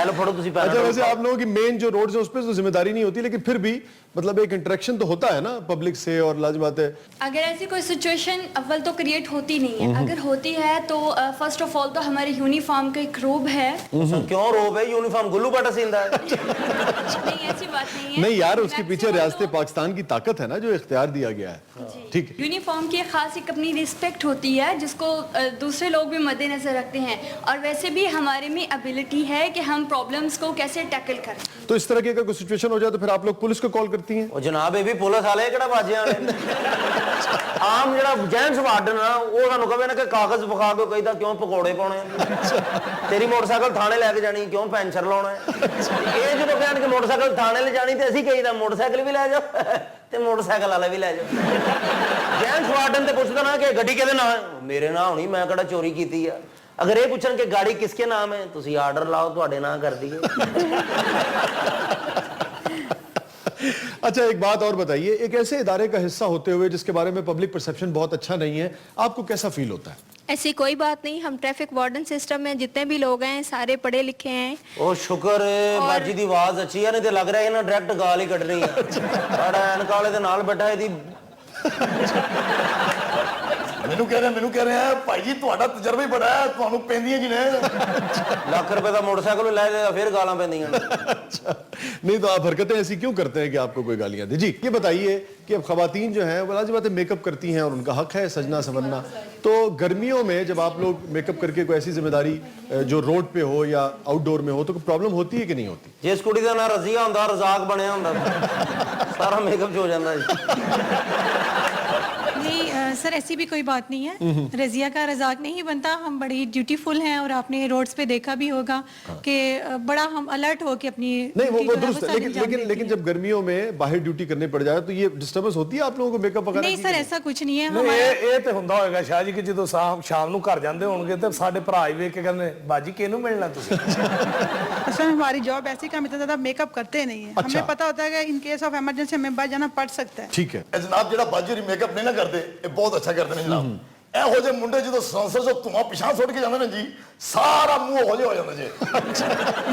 अच्छा वैसे आप लोगों की मेन जो रोड्स है उस पर तो जिम्मेदारी नहीं होती, लेकिन फिर भी मतलब एक इंटरेक्शन तो होता है ना पब्लिक से, और लाज बात है। अगर ऐसी कोई सिचुएशन अव्वल तो क्रिएट होती नहीं है, अगर होती है तो फर्स्ट ऑफ ऑल तो हमारे यूनिफॉर्म का एक रोब है। क्यों रोब है? यूनिफॉर्म गुल्लू बाटा सींदा है। नहीं ऐसी बात नहीं है। नहीं यार, उसके पीछे रियासत पाकिस्तान की ताकत है ना, जो इख्तियार दिया गया है। ठीक है। यूनिफॉर्म की खास एक अपनी रिस्पेक्ट होती है जिसको दूसरे लोग भी मद्देनजर रखते हैं, और वैसे भी हमारे में एबिलिटी है कि हम प्रॉब्लम्स को कैसे टैकल करें। तो इस तरह की अगर कोई सिचुएशन हो जाए तो फिर आप लोग पुलिस को कॉल करती हैं? ਉਹ ਜਨਾਬ ਇਹ ਵੀ ਪੁਲਿਸ ਵਾਲੇ ਕਿਹੜਾ ਬਾਜੇ ਵਾਲੇ ਆਮ ਜਿਹੜਾ ਜੈਂਟਸ ਵਾਰਡਨ ਆ ਉਹ ਸਾਨੂੰ ਕਹੇ ਨਾ ਕਿ ਕਾਗਜ਼ ਵਿਖਾ ਕੇ ਕਹਿੰਦਾ ਕਿਉਂ ਪਕੌੜੇ ਪਾਉਣੇ ਤੇਰੀ ਮੋਟਰਸਾਈਕਲ ਥਾਣੇ ਲੈ ਕੇ ਜਾਣੀ, ਕਿਉਂ ਪੈਂਚਰ ਲਾਉਣਾ। ਇਹ ਜਦੋਂ ਕਹਿਣ ਕਿ ਮੋਟਰਸਾਈਕਲ ਥਾਣੇ ਲੈ ਜਾਣੀ ਤੇ ਅਸੀਂ ਕਹੀਦਾ ਮੋਟਰਸਾਈਕਲ ਵੀ ਲੈ ਜਾਓ ਤੇ ਮੋਟਰਸਾਈਕਲ ਵਾਲਾ ਵੀ ਲੈ ਜਾਓ। ਜੈਂਟਸ ਵਾਰਡਨ ਤੇ ਪੁੱਛਦਾ ਨਾ ਕਿ ਗੱਡੀ ਕਿਹਦੇ ਨਾਂ ਹੈ, ਮੇਰੇ ਨਾਂ ਹੋਣੀ, ਮੈਂ ਕਿਹੜਾ ਚੋਰੀ ਕੀਤੀ ਆ। अगर ये पूछन कि गाड़ी किसके नाम है, तुसी आर्डर लाओ तुहाडे नाम कर दिए। अच्छा एक बात और बताइए, एक ऐसे इदारे का हिस्सा होते हुए जिसके बारे में पब्लिक परसेप्शन बहुत अच्छा नहीं है, आपको कैसा फील होता है? ऐसी कोई बात नहीं, हम ट्रैफिक वार्डन सिस्टम में जितने भी लोग हैं सारे पढ़े लिखे हैं। ओ शुक्र है बाजी दी आवाज अच्छी है, नहीं तो लग रहा है इन्हें डायरेक्ट गाल ही कटनी है। साडा एनक वाले दे नाल बैठा है दी ਮੈਨੂੰ ਕਹਿ ਰਹੇ ਆ ਭਾਈ ਜੀ ਤੁਹਾਡਾ ਤਜਰਬਾ ਹੀ ਬੜਾ ਹੈ, ਤੁਹਾਨੂੰ ਪੈਂਦੀਆਂ ਜੀ ਨੇ। ਲੱਖ रुपए का मोटरसाइकिल ले ले फिर गालां पैंदियां। अच्छा नहीं तो आप हरकतें ऐसी क्यों करते हैं कि आपको कोई गालियां दे? जी ये बताइए कि अब खवातीन जो हैं वो लाज़िम बात है मेकअप करती हैं और उनका हक है सजना संवरना, तो गर्मियों में जब आप लोग मेकअप करके कोई ऐसी जिम्मेदारी जो रोड पे हो या आउटडोर में हो तो कोई प्रॉब्लम होती है कि नहीं होती? जिस कुड़ी दा ना रज़िया हुंदा रज़ाक बनया हुंदा सारा मेकअप हो जाता है। नहीं सर ऐसी भी कोई बात नहीं है, रजिया का रजाक नहीं बनता। हम बड़ी ड्यूटीफुल हैं और आपने रोड्स पे देखा भी होगा कि बड़ा हम अलर्ट हो के अपनी नहीं वो दुरुस्त है, लेकिन जब गर्मियों में बाहर ड्यूटी करने पड़ जाए तो ये डिस्टर्बेंस होती है आप लोगों को मेकअप वगैरह? नहीं सर ऐसा कुछ नहीं है। ਇਹ ਤੇ ਹੁੰਦਾ ਹੋਏਗਾ ਸ਼ਾਹ ਜੀ ਕਿ ਜਦੋਂ ਸ਼ਾਮ ਨੂੰ ਘਰ ਜਾਂਦੇ ਹੋਣਗੇ ਤੇ ਸਾਡੇ ਭਰਾ ਹੀ ਵੇਖ ਕੇ ਕਹਿੰਦੇ ਬਾਜੀ ਕਿਹਨੂੰ मिलना ਤੁਸੀਂ। असल में हमारी जॉब ऐसी कि हम इतना ज़्यादा मेकअप करते नहीं है। हमें पता होता है कि इन केस ऑफ इमरजेंसी हमें बाहर जाना पड़ सकता है। ठीक है। ਜਨਾਬ ਜਿਹੜਾ ਬਾਜੀ ਮੇਕਅਪ ਨਹੀਂ ਨਾ ਕਰਦੇ ਇਹ ਬਹੁਤ ਅੱਛਾ ਕਰਦੇ ਨੇ ਜਨਾਬ। ਇਹੋ ਜਿਹੇ ਮੁੰਡੇ ਜਦੋਂ ਸੰਸਰ ਤੋਂ ਧੂਆਂ ਪਿਛਾਂ ਸੁੱਟ ਕੇ ਜਾਂਦੇ ਨੇ ਜੀ ਸਾਰਾ ਮੂੰਹ ਹੋ ਜਾਂਦਾ ਜੀ।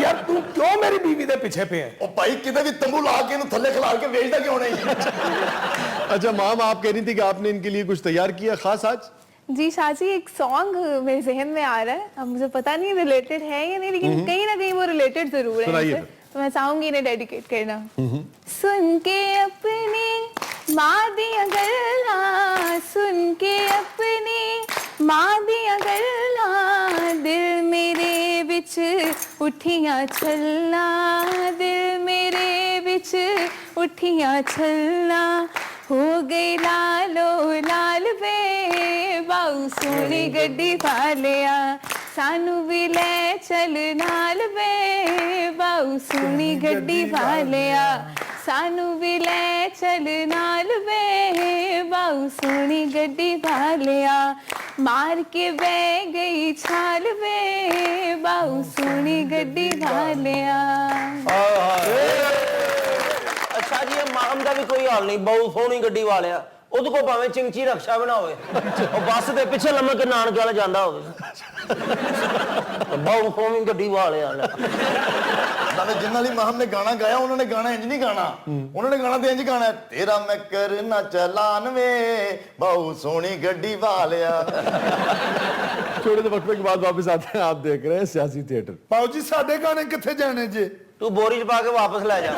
ਯਾਰ ਤੂੰ ਕਿਉਂ ਮੇਰੀ ਬੀਵੀ ਦੇ ਪਿੱਛੇ ਪਿਆ? ਉਹ ਭਾਈ ਕਿਤੇ ਵੀ ਤੰਬੂ ਲਾ ਕੇ ਇਹਨੂੰ ਥੱਲੇ ਖਿਲਾਰ ਕੇ ਵੇਚਦਾ ਕਿਉਂ ਨਹੀਂ? अच्छा माम आप कह रही थी कि आपने इनके लिए कुछ तैयार किया खास आज? जी शाजी एक सॉन्ग मेरे जहन में आ रहा है, अब मुझे पता नहीं रिलेटेड है या नहीं, लेकिन कहीं ना कहीं वो रिलेटेड जरूर है इनसे, तो मैं चाहूंगी इन्हें डेडिकेट करना। सुन के अपनी माँ दिया गल्ला, सुन के अपनी माँ दिया गल्ला, दिल मेरे विच उठियां छल्ला, दिल मेरे विच उठियां छल्ला, हो गई लालो लाल वे बाऊ सोनी गड्डी वालिया, सानू भी ले चल नाल वे बाऊ सोनी गड्डी वालिया, सानू भी ले चल नाल वे बाऊ सोनी गड्डी वालिया, मार के बह गई छाल वे बाऊ सोनी गड्डी वालिया। अच्छा जी, ये माम का भी कोई हाल नहीं, बहुत सोहनी गड्डी वालिया। ਉਹਦੇ ਕੋ ਭਾਵੇਂ ਚਿੰਚੀ ਰਕਸ਼ਾ ਬਣਾ ਹੋਵੇ, ਉਹ ਬੱਸ ਦੇ ਪਿੱਛੇ ਲੰਮੇ ਕੇ ਨਾਨਕੇ ਵਾਲਾ ਜਾਂਦਾ ਹੋਵੇ, ਬਹੁਤ ਸੋਹਣੀ ਗੱਡੀ ਵਾਲਿਆ। ਨਾਲੇ ਜਿਨ੍ਹਾਂ ਲਈ ਮਾਹਮ ਨੇ ਗਾਣਾ ਗਾਇਆ ਉਹਨਾਂ ਨੇ ਗਾਣਾ ਇੰਜ ਨਹੀਂ ਗਾਣਾ, ਉਹਨਾਂ ਨੇ ਗਾਣਾ ਤੇ ਇੰਜ ਗਾਣਾ, ਤੇਰਾ ਮੈਂ ਕਰਨਾ ਚਲਾਨ ਵੇ ਬਹੁ ਸੋਹਣੀ ਗੱਡੀ ਵਾਲਿਆ। छोटे से वक्फे के बाद वापस आते हैं, आप देख रहे हैं सियासी थिएटर। पाओ जी साडे गाने किथे जाने जे? ਤੂੰ ਬੋਰੀ 'ਚ ਪਾ ਕੇ ਵਾਪਸ ਲੈ ਜਾ।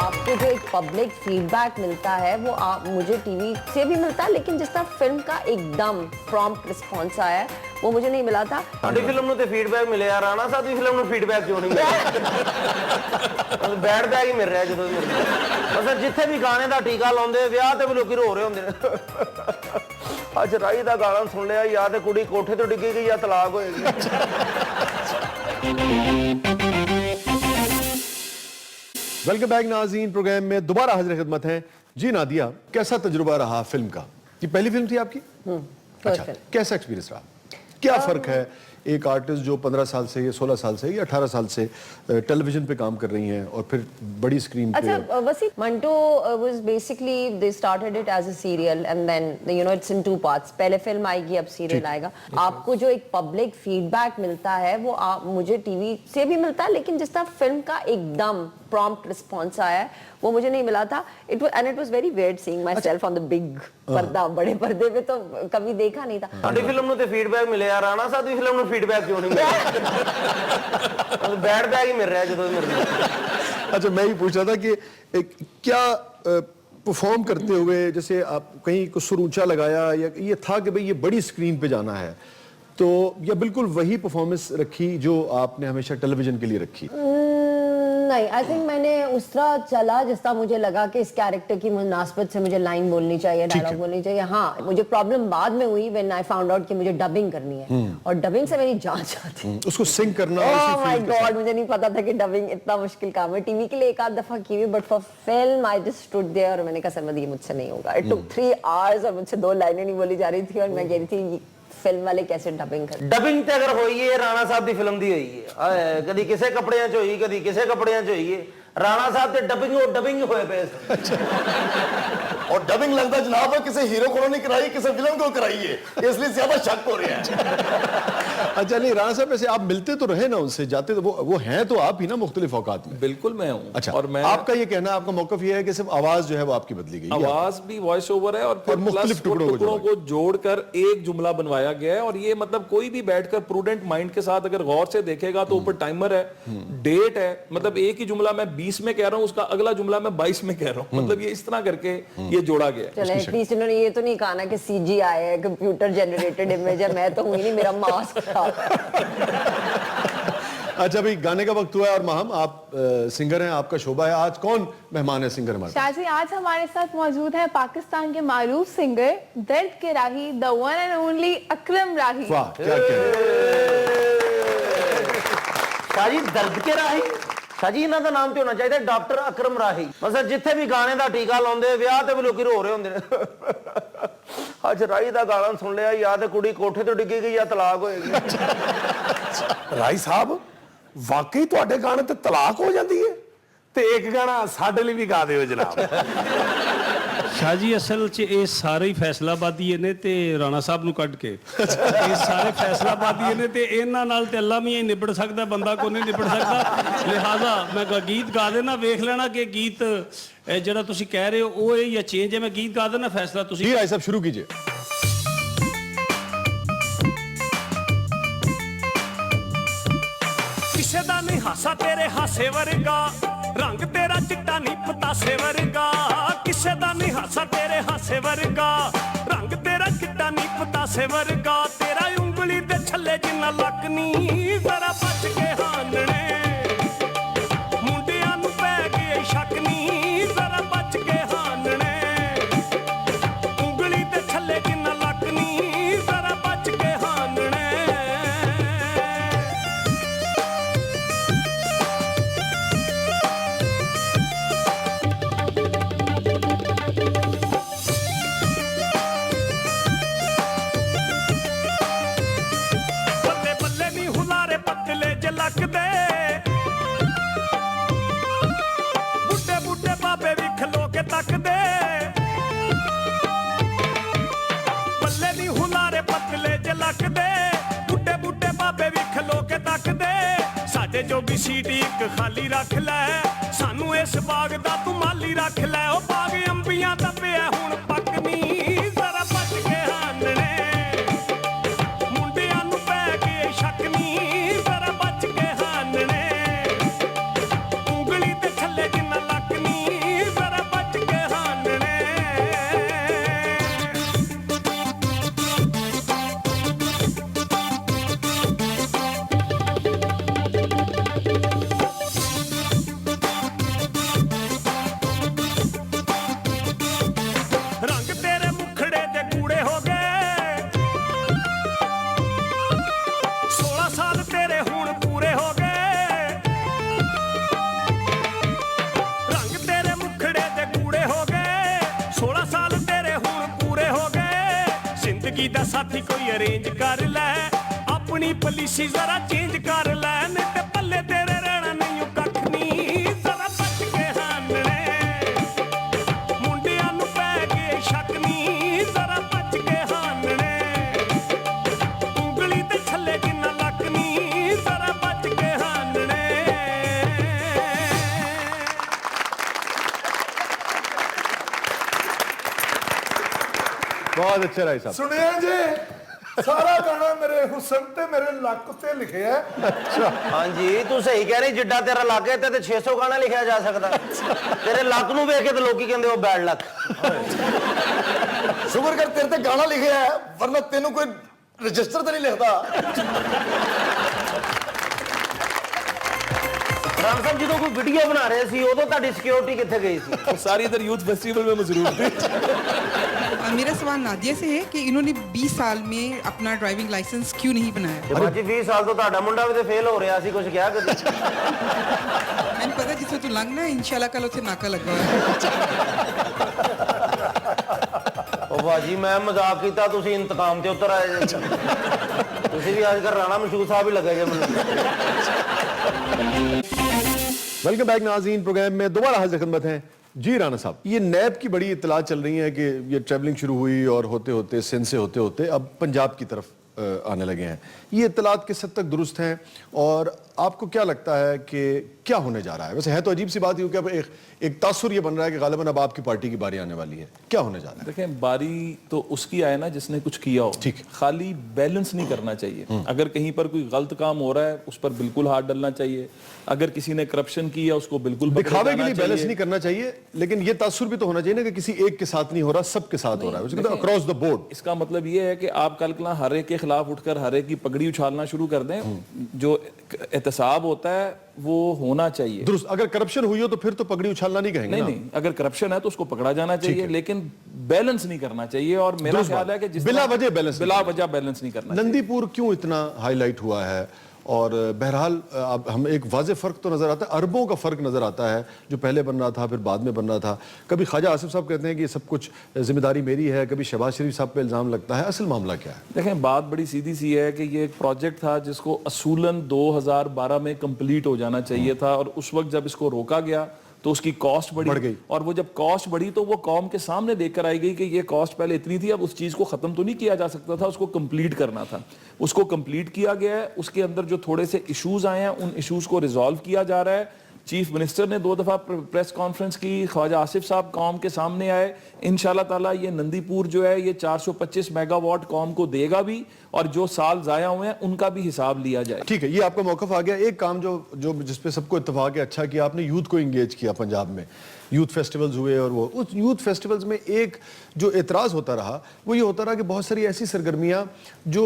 आपको जो एक पब्लिक फीडबैक मिलता है वो मुझे टीवी से भी मिलता है, लेकिन जिस तरह फिल्म का एकदम प्रॉम्प्ट रिस्पॉन्स आया है वो मुझे नहीं मिला था। ਸਾਡੀ ਫਿਲਮ ਨੂੰ ਤੇ ਫੀਡਬੈਕ ਮਿਲਿਆ, ਰਾਣਾ ਸਾਹਿਬ ਦੀ ਫਿਲਮ ਨੂੰ ਫੀਡਬੈਕ ਕਿਉਂ ਨਹੀਂ ਮਿਲਿਆ? ਬੈਡ ਬੈਗ ਹੀ ਮਿਲ ਰਿਹਾ ਜਦੋਂ ਮਿਲ ਰਿਹਾ। ਅਸਲ ਜਿੱਥੇ ਵੀ ਗਾਣੇ ਦਾ ਟੀਕਾ ਲਾਉਂਦੇ, ਵਿਆਹ ਤੇ ਵੀ ਲੋਕੀ ਰੋ ਰਹੇ ਹੁੰਦੇ ਨੇ। ਅੱਜ ਰਾਈ ਦਾ ਗਾਣਾ ਸੁਣ ਲਿਆ, ਜਾਂ ਤੇ ਕੁੜੀ ਕੋਠੇ ਤੋਂ ਡਿੱਗੀ ਗਈ ਜਾਂ ਤਲਾਕ ਹੋਏਗੀ। वेलकम बैक नाज़रीन, प्रोग्राम में दोबारा हाजिर खिदमत हैं। जी नादिया, कैसा तजुर्बा रहा फिल्म का? ये पहली फिल्म थी आपकी? अच्छा, कैसा एक्सपीरियंस रहा? क्या फर्क है एक आर्टिस्ट जो 15 साल से या 16 साल से या 18 साल से टेलीविजन पे काम कर रही हैं और फिर बड़ी स्क्रीन पे? अच्छा वसी, Manto was basically they started it as a serial and then you know it's in two parts. पहले फिल्म आएगी, अब सीरियल आएगा। आपको जो एक पब्लिक फीडबैक मिलता है वो मुझे टीवी से भी मिलता है, लेकिन जिस तरह फिल्म का एकदम प्रॉम्प्ट रिस्पॉन्स आया है वो मुझे नहीं मिला था। It was very weird seeing myself on the big पर्दा, बड़े पर्दे पे तो कभी देखा नहीं था। ਸਾਡੀ ਫਿਲਮ ਨੂੰ ਤੇ ਫੀਡਬੈਕ ਮਿਲਿਆ, ਰਾਣਾ ਸਾਹਿਬ ਦੀ ਫਿਲਮ ਨੂੰ ਫੀਡਬੈਕ ਕਿਉਂ ਨਹੀਂ ਮਿਲਿਆ? ਬੈਡ ਬੈਗ ਹੀ ਮਿਲ ਰਿਹਾ ਜਦੋਂ ਮਿਲ ਰਿਹਾ। अच्छा, मैं ही पूछ रहा था कि क्या परफॉर्म करते हुए जैसे आप कहीं को सुर ऊंचा लगाया या ये था कि भाई ये बड़ी स्क्रीन पे जाना है, तो या बिल्कुल वही परफॉर्मेंस रखी जो आपने हमेशा टेलीविजन के लिए रखी? नहीं, आई थिंक मैंने उस तरह चला जिस तरह मुझे लगा कि इस कैरेक्टर की मुनासबत से मुझे लाइन बोलनी चाहिए, डायलॉग बोलनी चाहिए। हाँ, मुझे प्रॉब्लम बाद में हुई व्हेन आई फाउंड आउट कि मुझे डबिंग करनी है और डबिंग से मेरी जान जाती है। उसको सिंग करना, ओह माय गॉड, मुझे नहीं पता था कि डबिंग इतना मुश्किल काम है। टीवी के लिए एक आध दफा की हुई, but for film I just stood there और मैंने कहा सरमद ये मुझसे नहीं होगा। इट टुक 3 आवर्स और मुझसे 2 लाइनें नहीं बोली जा रही थी और मैं कह रही थी फिल्म वाले कैसे डबिंग कर। ਡਬਿੰਗ ਤੇ ਅਗਰ ਹੋਈ ਹੈ, ਰਾਣਾ ਸਾਹਿਬ ਦੀ ਫਿਲਮ ਦੀ ਹੋਈ ਹੈ। ਕਦੀ ਕਿਸੇ ਕੱਪੜਿਆਂ 'ਚ ਹੋਈ, ਕਦੀ ਕਿਸੇ ਕੱਪੜਿਆਂ 'ਚ ਹੋਈ ਹੈ। ਰਾਣਾ ਸਾਹਿਬ ਤੇ ਡਬਿੰਗ ਹੋਏ ਪਏ। और डबिंग लगता जनाब किसी हीरो को नहीं कराई, किसी विलन को कराई है, इसलिए ज्यादा शक हो रहा है। अच्छा, नहीं राणा साहब, वैसे आप मिलते तो रहे ना उनसे, जाते तो वो हैं तो आप ही ना मुख्तलिफ औकात में? बिल्कुल मैं हूँ। अच्छा, और मैं, आपका ये कहना, आपका मौकफ ये है कि सिर्फ आवाज जो है वो आपकी बदली गई? आवाज भी वॉइस ओवर है और फिर मुख्तलिफ टुकड़ों को जोड़कर एक जुमला बनवाया गया है। और ये मतलब कोई भी बैठकर प्रूडेंट माइंड के साथ अगर गौर से देखेगा तो ऊपर टाइमर है, डेट है, मतलब एक ही जुमला मैं 20 में कह रहा हूँ, उसका अगला जुमला मैं 22 में कह रहा हूँ। मतलब ये इस तरह करके ये जोड़ा गया है। एटलीस्ट इन्होंने ये तो नहीं कहा ना कि सीजीआई है, कंप्यूटर जनरेटेड इमेज है। मैं तो हुई नहीं, मेरा मास्क था। अच्छा भाई, गाने का वक्त हुआ है और माहम आप सिंगर हैं, आपका शोभा है। आज कौन मेहमान है सिंगर हमारे? शाजी, आज हमारे साथ मौजूद है पाकिस्तान के मारूफ सिंगर, दर्द के राही, द वन एंड ओनली अकरम राही। वाह, क्या शाजी, दर्द के राही? शाजी, ਇਹਨਾਂ ਦਾ ਨਾਮ ਤੇ ਹੋਣਾ ਚਾਹੀਦਾ ਡਾਕਟਰ ਅਕਰਮ ਰਾਹੀ। ਮਤਲਬ ਜਿੱਥੇ ਵੀ ਗਾਣੇ ਦਾ ਟੀਕਾ ਲਾਉਂਦੇ, ਵਿਆਹ ਤੇ ਵੀ ਲੋਕੀ ਰੋ ਰਹੇ ਹੁੰਦੇ ਨੇ। ਅੱਜ ਰਾਈ ਦਾ ਗਾਣਾ ਸੁਣ ਲਿਆ, ਜਾਂ ਤੇ ਕੁੜੀ ਕੋਠੇ ਤੋਂ ਡਿੱਗੀ ਗਈ ਜਾਂ ਤਲਾਕ ਹੋਏਗੀ। ਰਾਈ ਸਾਹਿਬ, ਵਾਕਈ ਤੁਹਾਡੇ ਗਾਣੇ ਤੇ ਤਲਾਕ ਹੋ ਜਾਂਦੀ ਹੈ? ਤੇ ਇੱਕ ਗਾਣਾ ਸਾਡੇ ਲਈ ਵੀ ਗਾ ਦਿਓ ਜਨਾਬ। ਸ਼ਾਹ ਜੀ, ਅਸਲ 'ਚ ਇਹ ਸਾਰੇ ਹੀ ਫੈਸਲਾਬਾਦੀ ਨੇ ਤੇ ਰਾਣਾ ਸਾਹਿਬ ਨੂੰ ਕੱਢ ਕੇ ਇਹ ਸਾਰੇ ਫੈਸਲਾਬਾਦੀ ਨੇ ਤੇ ਇਹਨਾਂ ਨਾਲ ਤੇ ਅੱਲਾ ਮੀਆਂ ਹੀ ਨਿਬੜ ਸਕਦਾ, ਬੰਦਾ ਕੋਈ ਨਹੀਂ ਨਿਬੜ ਸਕਦਾ। ਲਿਹਾਜ਼ਾ ਮੈਂ ਗੀਤ ਗਾ ਦੇਣਾ, ਵੇਖ ਲੈਣਾ ਕਿ ਗੀਤ ਜਿਹੜਾ ਤੁਸੀਂ ਕਹਿ ਰਹੇ ਹੋ ਉਹ ਇਹ ਜਾਂ ਚੇਂਜ ਹੈ। ਮੈਂ ਗੀਤ ਗਾ ਦੇਣਾ, ਫੈਸਲਾ ਤੁਸੀਂ। जी राय साहब शुरू कीजिए। ਕਿਸੇ ਦਾ ਨਹੀਂ ਹਾਸਾ ਤੇਰੇ ਹਾਸੇ ਵਰਗਾ, ਰੰਗ ਤੇਰਾ ਚਿੱਟਾ ਨਹੀਂ ਪਤਾਸੇ ਵਰਗਾ। ਕਿਸੇ ਦਾ ਨਹੀਂ ਹਾਸਾ ਤੇਰੇ ਹਾਸੇ ਵਰਗਾ, ਰੰਗ ਤੇਰਾ ਚਿੱਟਾ ਨਹੀਂ ਪਤਾਸੇ ਵਰਗਾ। ਤੇਰਾ ਉਂਗਲੀ ਦੇ ਛੱਲੇ ਜਿੰਨਾ ਲੱਕ ਨਹੀਂ, ਜ਼ਰਾ ਬਚ ਕੇ ਹਾਨਣੇ ਮੁੰਡਿਆਂ ਨੂੰ ਪੈ ਗਏ ਸ਼ੱਕ ਨਹੀਂ, ਜ਼ਰਾ ਬਚ ਕੇ ਹਾਨਣੇ ਉਂਗਲੀ ਦੇ ਛੱਲੇ ਜਿੰਨਾ ਲੱਕ ਨਹੀਂ, ਜ਼ਰਾ ਬਚ ਕੇ ਹਾਨਣੇ। ਤੇ ਪਤਲੇ ਜਲਕ ਦੇ ਬੁੱਢੇ ਬੁੱਢੇ ਬਾਬੇ ਵੀ ਖਲੋ ਕੇ ਤੱਕਦੇ ਸਾਡੇ ਜੋ ਵੀ ਸੀਟ ਇੱਕ ਖਾਲੀ ਰੱਖ ਲੈ ਸਾਨੂੰ ਇਸ ਬਾਗ ਦਾ ਤੂੰ ਮਾਲੀ ਰੱਖ ਲੈ ਉਹ ਬਾਗ ਅੰਬੀਆਂ ਦਾ ਪਿਆ ਹੁਣ ਪੱਕਨੀ ਜ਼ਰਾ ਬਚ ਕੇ ਹਾਨਣੇ ਮੁੰਡਿਆਂ ਨੂੰ ਪੈ ਕੇ ਸ਼ੱਕ ਨੀ ਜ਼ਰਾ ਬਚ ਕੇ ਹਾਨਣੇ ਉਂਗਲੀ ਤੇ ਥੱਲੇ ਜਿੰਨਾ ਲੱਕ ਨੀ ਜ਼ਰਾ ਬਚ ਕੇ ਹਾਨਣੇ ਰੰਗ ਤੇਰੇ ਮੁਖੜੇ ਤੇ ਗੂੜੇ ਹੋ ਗਏ 16 ਸਾਲ ਤੇਰੇ ਹੁਣ ਪੂਰੇ ਹੋ ਗਏ ਰੰਗ ਤੇਰੇ ਮੁਖੜੇ ਤੇ ਗੂੜੇ ਹੋ ਗਏ 16 ਸਾਲ ਤੇਰੇ ਹੁਣ ਪੂਰੇ ਹੋ ਗਏ ਜ਼ਿੰਦਗੀ ਦਾ ਸਾਥੀ ਕੋਈ ਅਰੇਂਜ ਕਰ ਲੈ ਆਪਣੀ ਪਾਲਿਸੀ ਜ਼ਰਾ ਚੇਂਜ ਕਰ ਲੈ ਨਹੀਂ ਤੇ ਪੱਲੇ ਤੇਰੇ ਰਹਿਣਾ ਨਹੀਂ ਉਹ ਕੱਖ ਨਹੀਂ ਜ਼ਰਾ ਬਚ ਕੇ ਹਾਨਣੇ ਮੁੰਡਿਆਂ ਨੂੰ ਪੈ ਕੇ ਸ਼ੱਕ ਨੀ ਜ਼ਰਾ ਬਚ ਕੇ ਹਾਨਣੇ ਉਂਗਲੀ ਤੇ ਥੱਲੇ ਜਿੰਨਾ ਲੱਕ ਨੀ ਜ਼ਰਾ ਬਚ ਕੇ ਹਾਨਣੇ बहुत अच्छे राय साहब। ਸੁਣਿਆ ਜੀ ਸਾਰਾ ਗਾਣਾ ਮੇਰੇ ਹੁਸਨ ਤੇ ਮੇਰੇ ਲੱਕ ਤੇ ਲਿਖਿਆ ਹੈ। ਹਾਂਜੀ ਤੂੰ ਸਹੀ ਕਹਿ ਰਹੀ, ਜਿੱਡਾ ਤੇਰਾ ਲੱਕ ਹੈ ਤੇ 600 ਗਾਣਾ ਲਿਖਿਆ ਜਾ ਸਕਦਾ। ਤੇਰੇ ਲੱਕ ਨੂੰ ਵੇਖ ਕੇ ਤੇ ਲੋਕੀ ਕਹਿੰਦੇ ਉਹ ਬੈਡ ਲੱਕ। ਸ਼ੁਕਰ ਕਰ ਤੇਰੇ ਤੇ ਗਾਣਾ ਲਿਖਿਆ ਹੈ, ਵਰਨਾ ਤੈਨੂੰ ਕੋਈ ਰਜਿਸਟਰ ਤੇ ਨਹੀਂ ਲਿਖਦਾ। ਰਾਮ ਸਾਹਿਬ ਜਦੋਂ ਕੋਈ ਵੀਡੀਓ ਬਣਾ ਰਹੇ ਸੀ ਉਦੋਂ ਤੁਹਾਡੀ ਸਿਕਿਉਰਿਟੀ ਕਿੱਥੇ ਗਈ ਸੀ? सारी इधर यूथ फेस्टिवल में मजरूर थी। मेरा सवाल नादिया से है कि इन्होंने 20 साल में अपना ड्राइविंग लाइसेंस क्यों नहीं बनाया? ਤੇ ਬਾਜੀ 20 ਸਾਲ ਤੋਂ ਤੁਹਾਡਾ ਮੁੰਡਾ ਵੀ ਤੇ ਫੇਲ ਹੋ ਰਿਹਾ ਸੀ, ਕੁਝ ਕਿਹਾ ਕਦੇ? मैंने पता जिससे तू लंघना है इंशाल्लाह कल उसे नाका लगा है। ਉਹ ਬਾਜੀ ਮੈਂ ਮਜ਼ਾਕ ਕੀਤਾ, ਤੁਸੀਂ ਇੰਤਕਾਮ ਤੇ ਉਤਰ ਆਏ ਜੇ। ਤੁਸੀਂ ਵੀ ਅੱਜ ਕੱਲ੍ਹ ਰਾਣਾ ਮਸ਼ਹੂਰ ਸਾਹਿਬ ਹੀ ਲੱਗੇ ਜੇ ਮੈਨੂੰ। वेलकम बैक नाज़रीन, प्रोग्राम में दोबारा हाजिर खिदमत हैं जी राना साहब। ये नैब की बड़ी इत्तला चल रही है कि ये ट्रैवलिंग शुरू हुई और होते होते सिंध से होते होते अब पंजाब की तरफ आने लगे हैं। ये इत्तलात किस हद तक दुरुस्त हैं और आपको क्या लगता है कि क्या होने जा रहा है? वैसे है तो अजीब सी बात ही कि अब एक तासुर ये बन रहा है कि गालिबन अब आपकी पार्टी की बारी आने वाली है। क्या होने जा रहा है? देखें, बारी तो उसकी आए ना जिसने कुछ किया हो। ठीक है। खाली बैलेंस नहीं करना चाहिए। अगर कहीं पर कोई गलत काम हो रहा है उस पर बिल्कुल हाथ डालना चाहिए। अगर किसी ने करप्शन किया उसको बिल्कुल दिखावे के लिए बैलेंस नहीं करना चाहिए, लेकिन ये तासुर भी तो होना चाहिए ना कि किसी एक के साथ नहीं हो रहा, सबके साथ हो रहा है, अक्रॉस द बोर्ड। इसका मतलब ये है कि आप कल हर एक के खिलाफ उठकर हर एक की पगड़ी उछालना शुरू कर दें। जो एहतसाब होता है वो होना चाहिए। दुरुस्त। अगर करप्शन हुई हो तो फिर तो पगड़ी उछालना नहीं कहेंगे। नहीं, अगर करप्शन है तो उसको पकड़ा जाना चाहिए, लेकिन बैलेंस नहीं करना चाहिए। और मेरा ख्याल है कि बिला वजह बैलेंस नहीं करना। नंदीपुर क्यों इतना हाईलाइट हुआ है? और बहरहाल अब हम एक वाज़ेह फ़र्क तो नज़र आता है, अरबों का फ़र्क नज़र आता है, जो पहले बन रहा था फिर बाद में बन रहा था। कभी ख्वाजा आसिफ साहब कहते हैं कि सब कुछ जिम्मेदारी मेरी है, कभी शहबाज शरीफ साहब पे इल्ज़ाम लगता है। असल मामला क्या है? देखें, बात बड़ी सीधी सी है कि ये एक प्रोजेक्ट था जिसको असूलन 2012 में कंप्लीट हो जाना चाहिए था, और उस वक्त जब इसको रोका गया तो उसकी कॉस्ट बढ़ गई। और वो जब कॉस्ट बढ़ी तो वो कौम के सामने देखकर आई गई कि ये कॉस्ट पहले इतनी थी, अब उस चीज़ को ख़त्म तो नहीं किया जा सकता था, उसको कंप्लीट करना था। उसको कंप्लीट किया गया है। उसके अंदर जो थोड़े से इश्यूज आए हैं उन इश्यूज को रिजॉल्व किया जा रहा है। चीफ मिनिस्टर ने 2 दफ़ा प्रेस कॉन्फ्रेंस की, ख्वाजा आसिफ साहब कौम के सामने आए। इंशाल्लाह ताला ये नंदीपुर जो है ये 425 मेगावाट कौम को देगा भी, और जो साल जाया हुए हैं उनका भी हिसाब लिया जाए। ठीक है, ये आपका मौक़िफ़ आ गया। एक काम जो जिस पे सबको इत्तेफाक है, अच्छा किया आपने, यूथ को इंगेज किया। पंजाब में यूथ फेस्टिवल्स हुए और वो उस यूथ फेस्टिवल्स में एक जो एतराज़ होता रहा वो ये होता रहा कि बहुत सारी ऐसी सरगर्मियाँ जो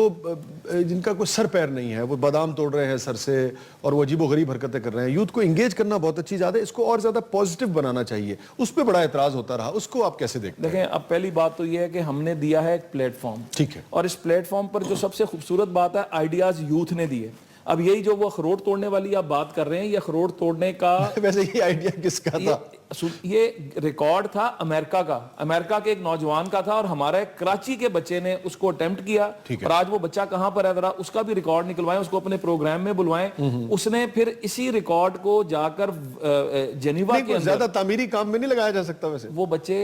जिनका कोई सर पैर नहीं है, वो बादाम तोड़ रहे हैं सर से और वो अजीबो गरीब हरकतें कर रहे हैं। यूथ को इंगेज करना बहुत अच्छी बात है, इसको और ज़्यादा पॉजिटिव बनाना चाहिए। उस पर बड़ा एतराज़ होता रहा, उसको आप कैसे देखते हैं? देखें, अब पहली बात तो ये है कि हमने दिया है एक प्लेटफॉर्म। ठीक है। और इस प्लेटफॉर्म पर जो सबसे खूबसूरत बात है, आइडियाज़ यूथ ने दिए। अब यही जो वो अखरोट तोड़ने वाली आप बात कर रहे हैं, ये अखरोट तोड़ने का वैसे ये आइडिया किसका था? ये रिकॉर्ड था अमेरिका का, अमेरिका के एक नौजवान का था, और हमारे कराची के बच्चे ने उसको अटेम्प्ट किया। और आज वो बच्चा कहां पर है, जरा उसका भी रिकॉर्ड निकलवाएं, उसको अपने प्रोग्राम में बुलवाएं। उसने फिर इसी रिकॉर्ड को जाकर जेनीवा के अंदर, ज्यादा तामीरी काम में नहीं लगाया जा सकता वैसे। वो बच्चे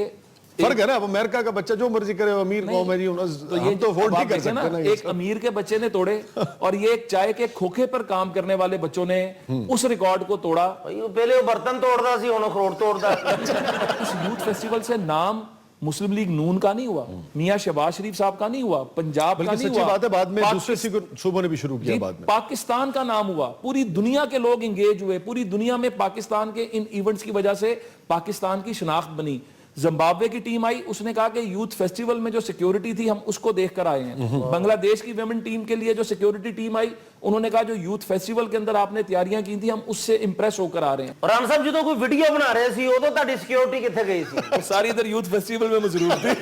फर्क है ना, अब अमेरिका का बच्चा जो मर्जी करे, अमीर कौम है जी, हम तो अफोर्ड नहीं कर सकते ना। एक अमीर के बच्चे ने तोड़े और ये एक चाय के खोखे पर काम करने वाले बच्चों ने उस रिकॉर्ड को तोड़ा। पहले वो बर्तन तोड़ता सी, हुण अखरोट तोड़दा। इस यूथ फेस्टिवल से नाम मुस्लिम लीग नून का नहीं हुआ, मियां शहबाज शरीफ साहब का नहीं हुआ, पंजाब का नहीं सच्ची हुआ, बात है, बाद में दूसरे सूबों ने भी शुरू किया बाद में। पाकिस्तान का नाम हुआ, पूरी दुनिया के लोग इंगेज हुए, पूरी दुनिया में पाकिस्तान के इन इवेंट्स की वजह से पाकिस्तान की शनाख्त बनी। जिम्बाब्वे की टीम आई, उसने कहा कि यूथ फेस्टिवल में जो सिक्योरिटी थी हम उसको देख कर आए हैं। बांग्लादेश की वुमेन टीम के लिए जो सिक्योरिटी टीम आई, उन्होंने कहा जो यूथ फेस्टिवल के अंदर आपने तैयारियां की थी हम उससे इंप्रेस होकर आ रहे हैं। राम साहब जो कोई वीडियो बना रहे सी, उदों ਤੁਹਾਡੀ सिक्योरिटी किथे गई सी? सारी इधर यूथ फेस्टिवल में मजरूर थी।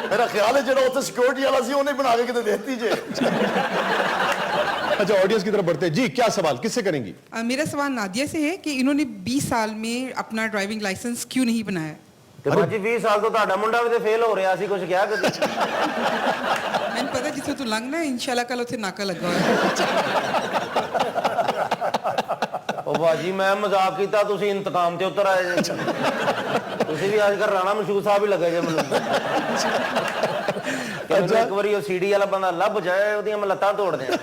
मेरा ख्याल है जो उत्थे सिक्योरिटी वाला सी उन्हें बना के किते देती जे। अच्छा, ऑडियंस की तरफ बढ़ते हैं जी, क्या सवाल किससे करेंगी? मेरा सवाल नादिया से है कि इन्होंने 20 साल में अपना ड्राइविंग लाइसेंस क्यों नहीं बनाया? ਤੇ ਬਾਜੀ 20 ਸਾਲ ਤੋਂ ਤੁਹਾਡਾ ਮੁੰਡਾ ਵੀ ਤੇ ਫੇਲ ਹੋ ਰਿਹਾ ਸੀ, ਕੁਝ ਕਿਹਾ ਕਦੀ? मैंने पता जिसमें तू लंघना है इंशाल्लाह कल उसे नाका लगा हुआ है। ਉਹ ਬਾਜੀ ਮੈਂ ਮਜ਼ਾਕ ਕੀਤਾ, ਤੁਸੀਂ ਇੰਤਕਾਮ ਤੇ ਉਤਰ ਆਏ ਜੇ। ਤੁਸੀਂ ਵੀ ਅੱਜ ਕੱਲ੍ਹ ਰਾਣਾ ਮਸ਼ਹੂਰ ਸਾਹਿਬ ਹੀ ਲੱਗੇ ਜੇ ਮੈਨੂੰ। ਅੱਛਾ, ਇੱਕ ਵਾਰੀ ਉਹ ਸੀਡੀ ਵਾਲਾ ਬੰਦਾ ਲੱਭ ਜਾਏ, ਉਹਦੀਆਂ ਮੈਂ ਲੱਤਾਂ ਤੋੜ ਦਿਆਂ।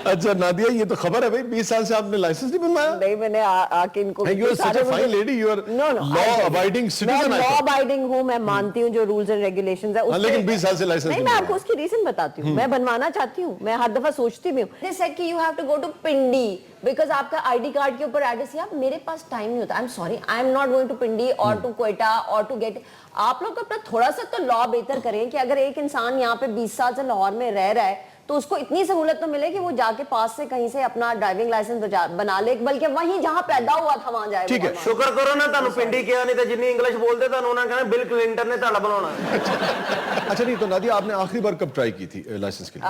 अच्छा नादिया, ये तो खबर है भाई, 20 साल से आपने लाइसेंस नहीं बनवाया? नहीं, मैंने आके इनको You are such a fine lady, you are law abiding citizen। मैं लॉ अबाइडिंग हूँ, मैं मानती हूँ जो रूल्स एंड रेगुलेशंस है उसके। लेकिन 20 साल से लाइसेंस नहीं, मैं आपको उसकी रीजन बताती हूँ। मैं बनवाना चाहती हूँ, मैं हर दफा सोचती भी हूँ। They said कि you have to go to Pindi because आपका आईडी कार्ड के ऊपर एड्रेस है। मेरे पास टाइम नहीं होता, I am sorry, I am not going to Pindi और टू क्वेटा और टू गेट। आप लोग अपना थोड़ा सा तो लॉ बेहतर करें कि अगर एक इंसान यहाँ पे 20 साल से लाहौर में रह रहा है तो उसको इतनी सहूलत तो मिले कि वो जाके पास से कहीं से अपना ड्राइविंग लाइसेंस बना ले, बल्कि वहीं जहां पैदा हुआ था वहां जाए। ठीक है, शुक्र करो ना ਤੁਹਾਨੂੰ ਪਿੰਡੀ ਕਿਹਾ, ਨਹੀਂ ਤੇ ਜਿੰਨੀ ਇੰਗਲਿਸ਼ ਬੋਲਦੇ ਤੁਹਾਨੂੰ ਉਹਨਾਂ ਕਹਿੰਦੇ ਬਿਲ ਕਲਿੰਟਨ ने ਤੁਹਾਡਾ ਬਣਾਉਣਾ। अच्छा नहीं तो नादिया, आपने आखिरी बार कब ट्राई की थी लाइसेंस के लिए?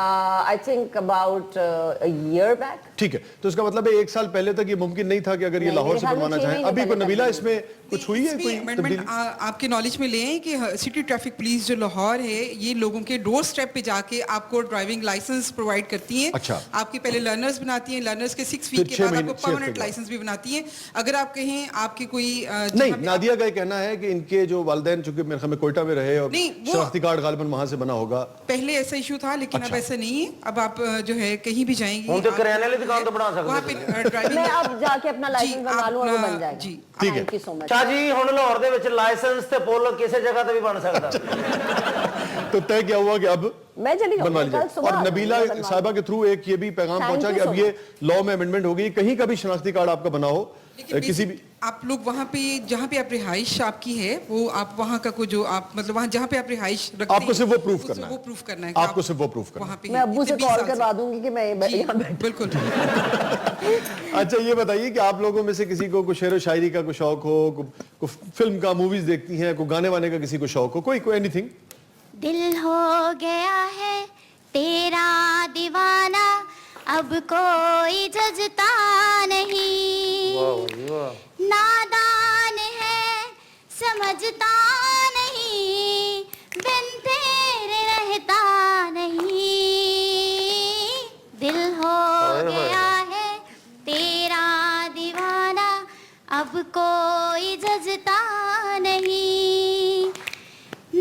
I think about a year back. ठीक है, तो इसका मतलब है 1 साल पहले तक ये मुमकिन नहीं था कि अगर ये नहीं, लाहौर मेरे से ख्याल में बनवाना 6 चाहें। महीने अभी पहले नबीला इसमें कुछ हुई है कोई अमेंडमेंट आपके नॉलेज में ले आए कि सिटी ट्रैफिक पुलिस जो लाहौर है ये लोगों के डोर स्टेप पे जाके आपको ड्राइविंग लाइसेंस प्रोवाइड करती है। अच्छा। आपके पहले लर्नर्स बनाती हैं, लर्नर्स के 6 वीक के बाद आपको परमानेंट लाइसेंस भी बनाती है। अगर आप कहें आपके कोई नहीं, नादिया का कहना है कि इनके जो वालिदैन चूंकि मेरे ख्याल में कोयटा में रहे और शनाख्ती कार्ड गालिबन वहां से बना होगा। पहले ऐसा इशू था लेकिन अब ऐसा नहीं है। अब आप जो है कहीं भी जाएंगे ਹੁਣ ਤੇ ਕਰਿਆਨੇ वाली दुकान तो बना सकते वहाँ पे ड्राइविंग मैं अब जाके अपना लाइसेंस बनवा लूं और वो बन जाएगा। जी, ठीक है। Thank you so much. अच्छा जी, ਹੁਣ ਲਾਹੌਰ ਦੇ ਵਿੱਚ ਲਾਇਸੈਂਸ ਤੇ ਪੁੱਲ ਕਿਸੇ ਜਗ੍ਹਾ ਤੇ ਵੀ ਬਣ ਸਕਦਾ। तो तय क्या हुआ कि अब मैं चली बनवा जाऊंगी कल लीजिए। सुबह। और नबीला साहिबा के थ्रू एक ये भी पैगाम Thank पहुंचा you कि so अब ये लॉ में अमेंडमेंट हो गई, कहीं का भी शनाख्ती कार्ड आपका बना हो किसी भी, आप लोग वहाँ पे जहाँ पे आप रिहाइश आपकी है वो आप वहाँ का को जो आप मतलब वहाँ जहाँ पे आप रिहाइश रखते आपको हैं, सिर्फ वो प्रूफ करना है। वो प्रूफ करना है कि आपको आप सिर्फ वो प्रूफ करना वहाँ पे मैं अब्बू से इतने 20 कॉल साल करवा दूंगी कि मैं जी, यहाँ बैठी। बिल्कुल। अच्छा ये बताइए कि आप लोगों में से किसी को कुछ शेर व शायरी का कोई शौक हो, कोई फिल्म का, मूवीज देखती हैं, कोई गाने वाने का किसी को शौक हो, कोई एनीथिंग? दिल हो गया है तेरा दीवाना, अब कोई जजता नहीं, नादान है समझता नहीं, बिन तेरे रहता नहीं, दिल हो गया है तेरा दीवाना, अब कोई जजता नहीं,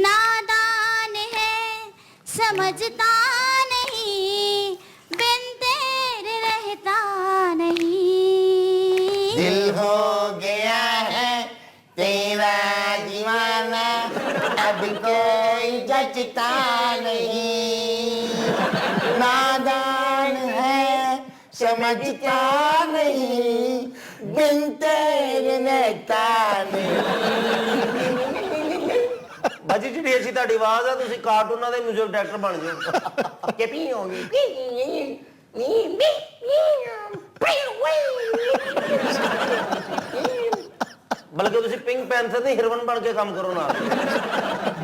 नादान है समझता नहीं, बिन तेरे रहता नहीं, दिल हो गया है तेरा दीवाना, अब कोई जचता नहीं, नादान है समझता नहीं, बिन तेरे रहता नहीं। ਬਾਜੀ ਜਿਹੜੀ ਅੱਛੀ ਤੁਹਾਡੀ ਆਵਾਜ਼ ਆ, ਤੁਸੀਂ ਕਾਰਟੂਨਾਂ ਦੇ ਮਿਊਜ਼ਿਕ ਡਾਇਰੈਕਟਰ ਬਣ ਜਾਓ। ਕਿ ਪੀ ਹੋਗੀ ਬਲਕਿ ਤੁਸੀਂ ਪਿੰਕ ਪੈਂਥਰ ਦੇ ਹੀਰੋਇਨ ਬਣ ਕੇ ਕੰਮ ਕਰੋ ਨਾ।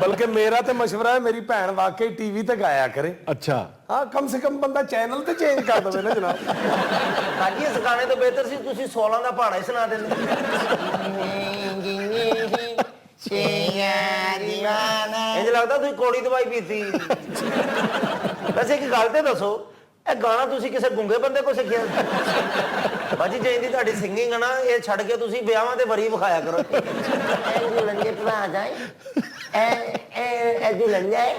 बल्कि मेरा तो मशवरा है मेरी भैन वाकई टीवी ते गाया करे। अच्छा हाँ, कम से कम बंदा चैनल ते चेंज कर दे ना जनाब। ਬਾਜੀ ਇਸ ਗਾਣੇ ਤੋਂ ਬਿਹਤਰ ਸੀ ਤੁਸੀਂ 16 ਦਾ ਪਹਾੜਾ ਹੀ ਸੁਣਾ ਦਿੰਦੇ। ਇੰਜ ਲੱਗਦਾ ਤੁਸੀਂ ਕੋੜੀ ਦਵਾਈ ਪੀਤੀ। ਵੈਸੇ ਇੱਕ ਗੱਲ ਤੇ ਦੱਸੋ, ਇਹ ਗਾਣਾ ਤੁਸੀਂ ਕਿਸੇ ਗੁੰਗੇ ਬੰਦੇ ਕੋ ਸਿੱਖਿਆ? ਬਾਜੀ ਜੈਂਦੀ ਤੁਹਾਡੀ ਸਿੰਗਿੰਗ ਹੈ ਨਾ, ਇਹ ਛੱਡ ਕੇ ਤੁਸੀਂ ਵਿਆਹਾਂ ਤੇ ਵਰੀ ਵਿਖਾਇਆ ਕਰੋ। ਇਹ ਦੁਲਹਨ ਦੇ ਭਰਾ ਜਾਏ, ਇਹ ਦੁਲਹਨ ਜਾਏ,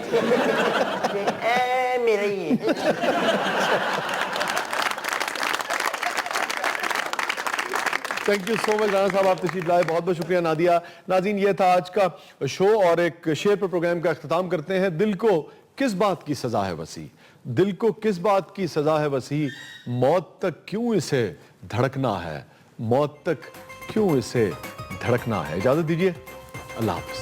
ਇਹ ਮੇਰਾ ਹੀ ਹੈ। Thank you so much Rana साहब, आप तशरीफ लाए, बहुत बहुत शुक्रिया नादिया। नाज़रीन, ये था आज का शो और एक शेर पर प्रोग्राम का अख्ताम करते हैं। दिल को किस बात की सजा है वसी, दिल को किस बात की सजा है वसी, मौत तक क्यों इसे धड़कना है, मौत तक क्यों इसे धड़कना है। इजाजत दीजिए, अल्लाह हाफ़िज़।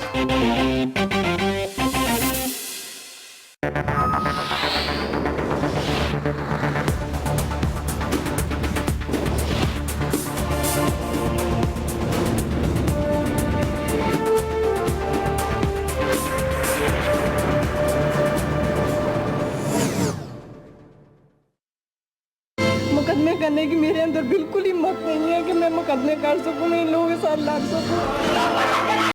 मुकदमे करने की मेरे अंदर बिल्कुल हिम्मत नहीं है कि मैं मुकदमे कर सकूं, मैं इन लोगों के साथ लड़ सकूं।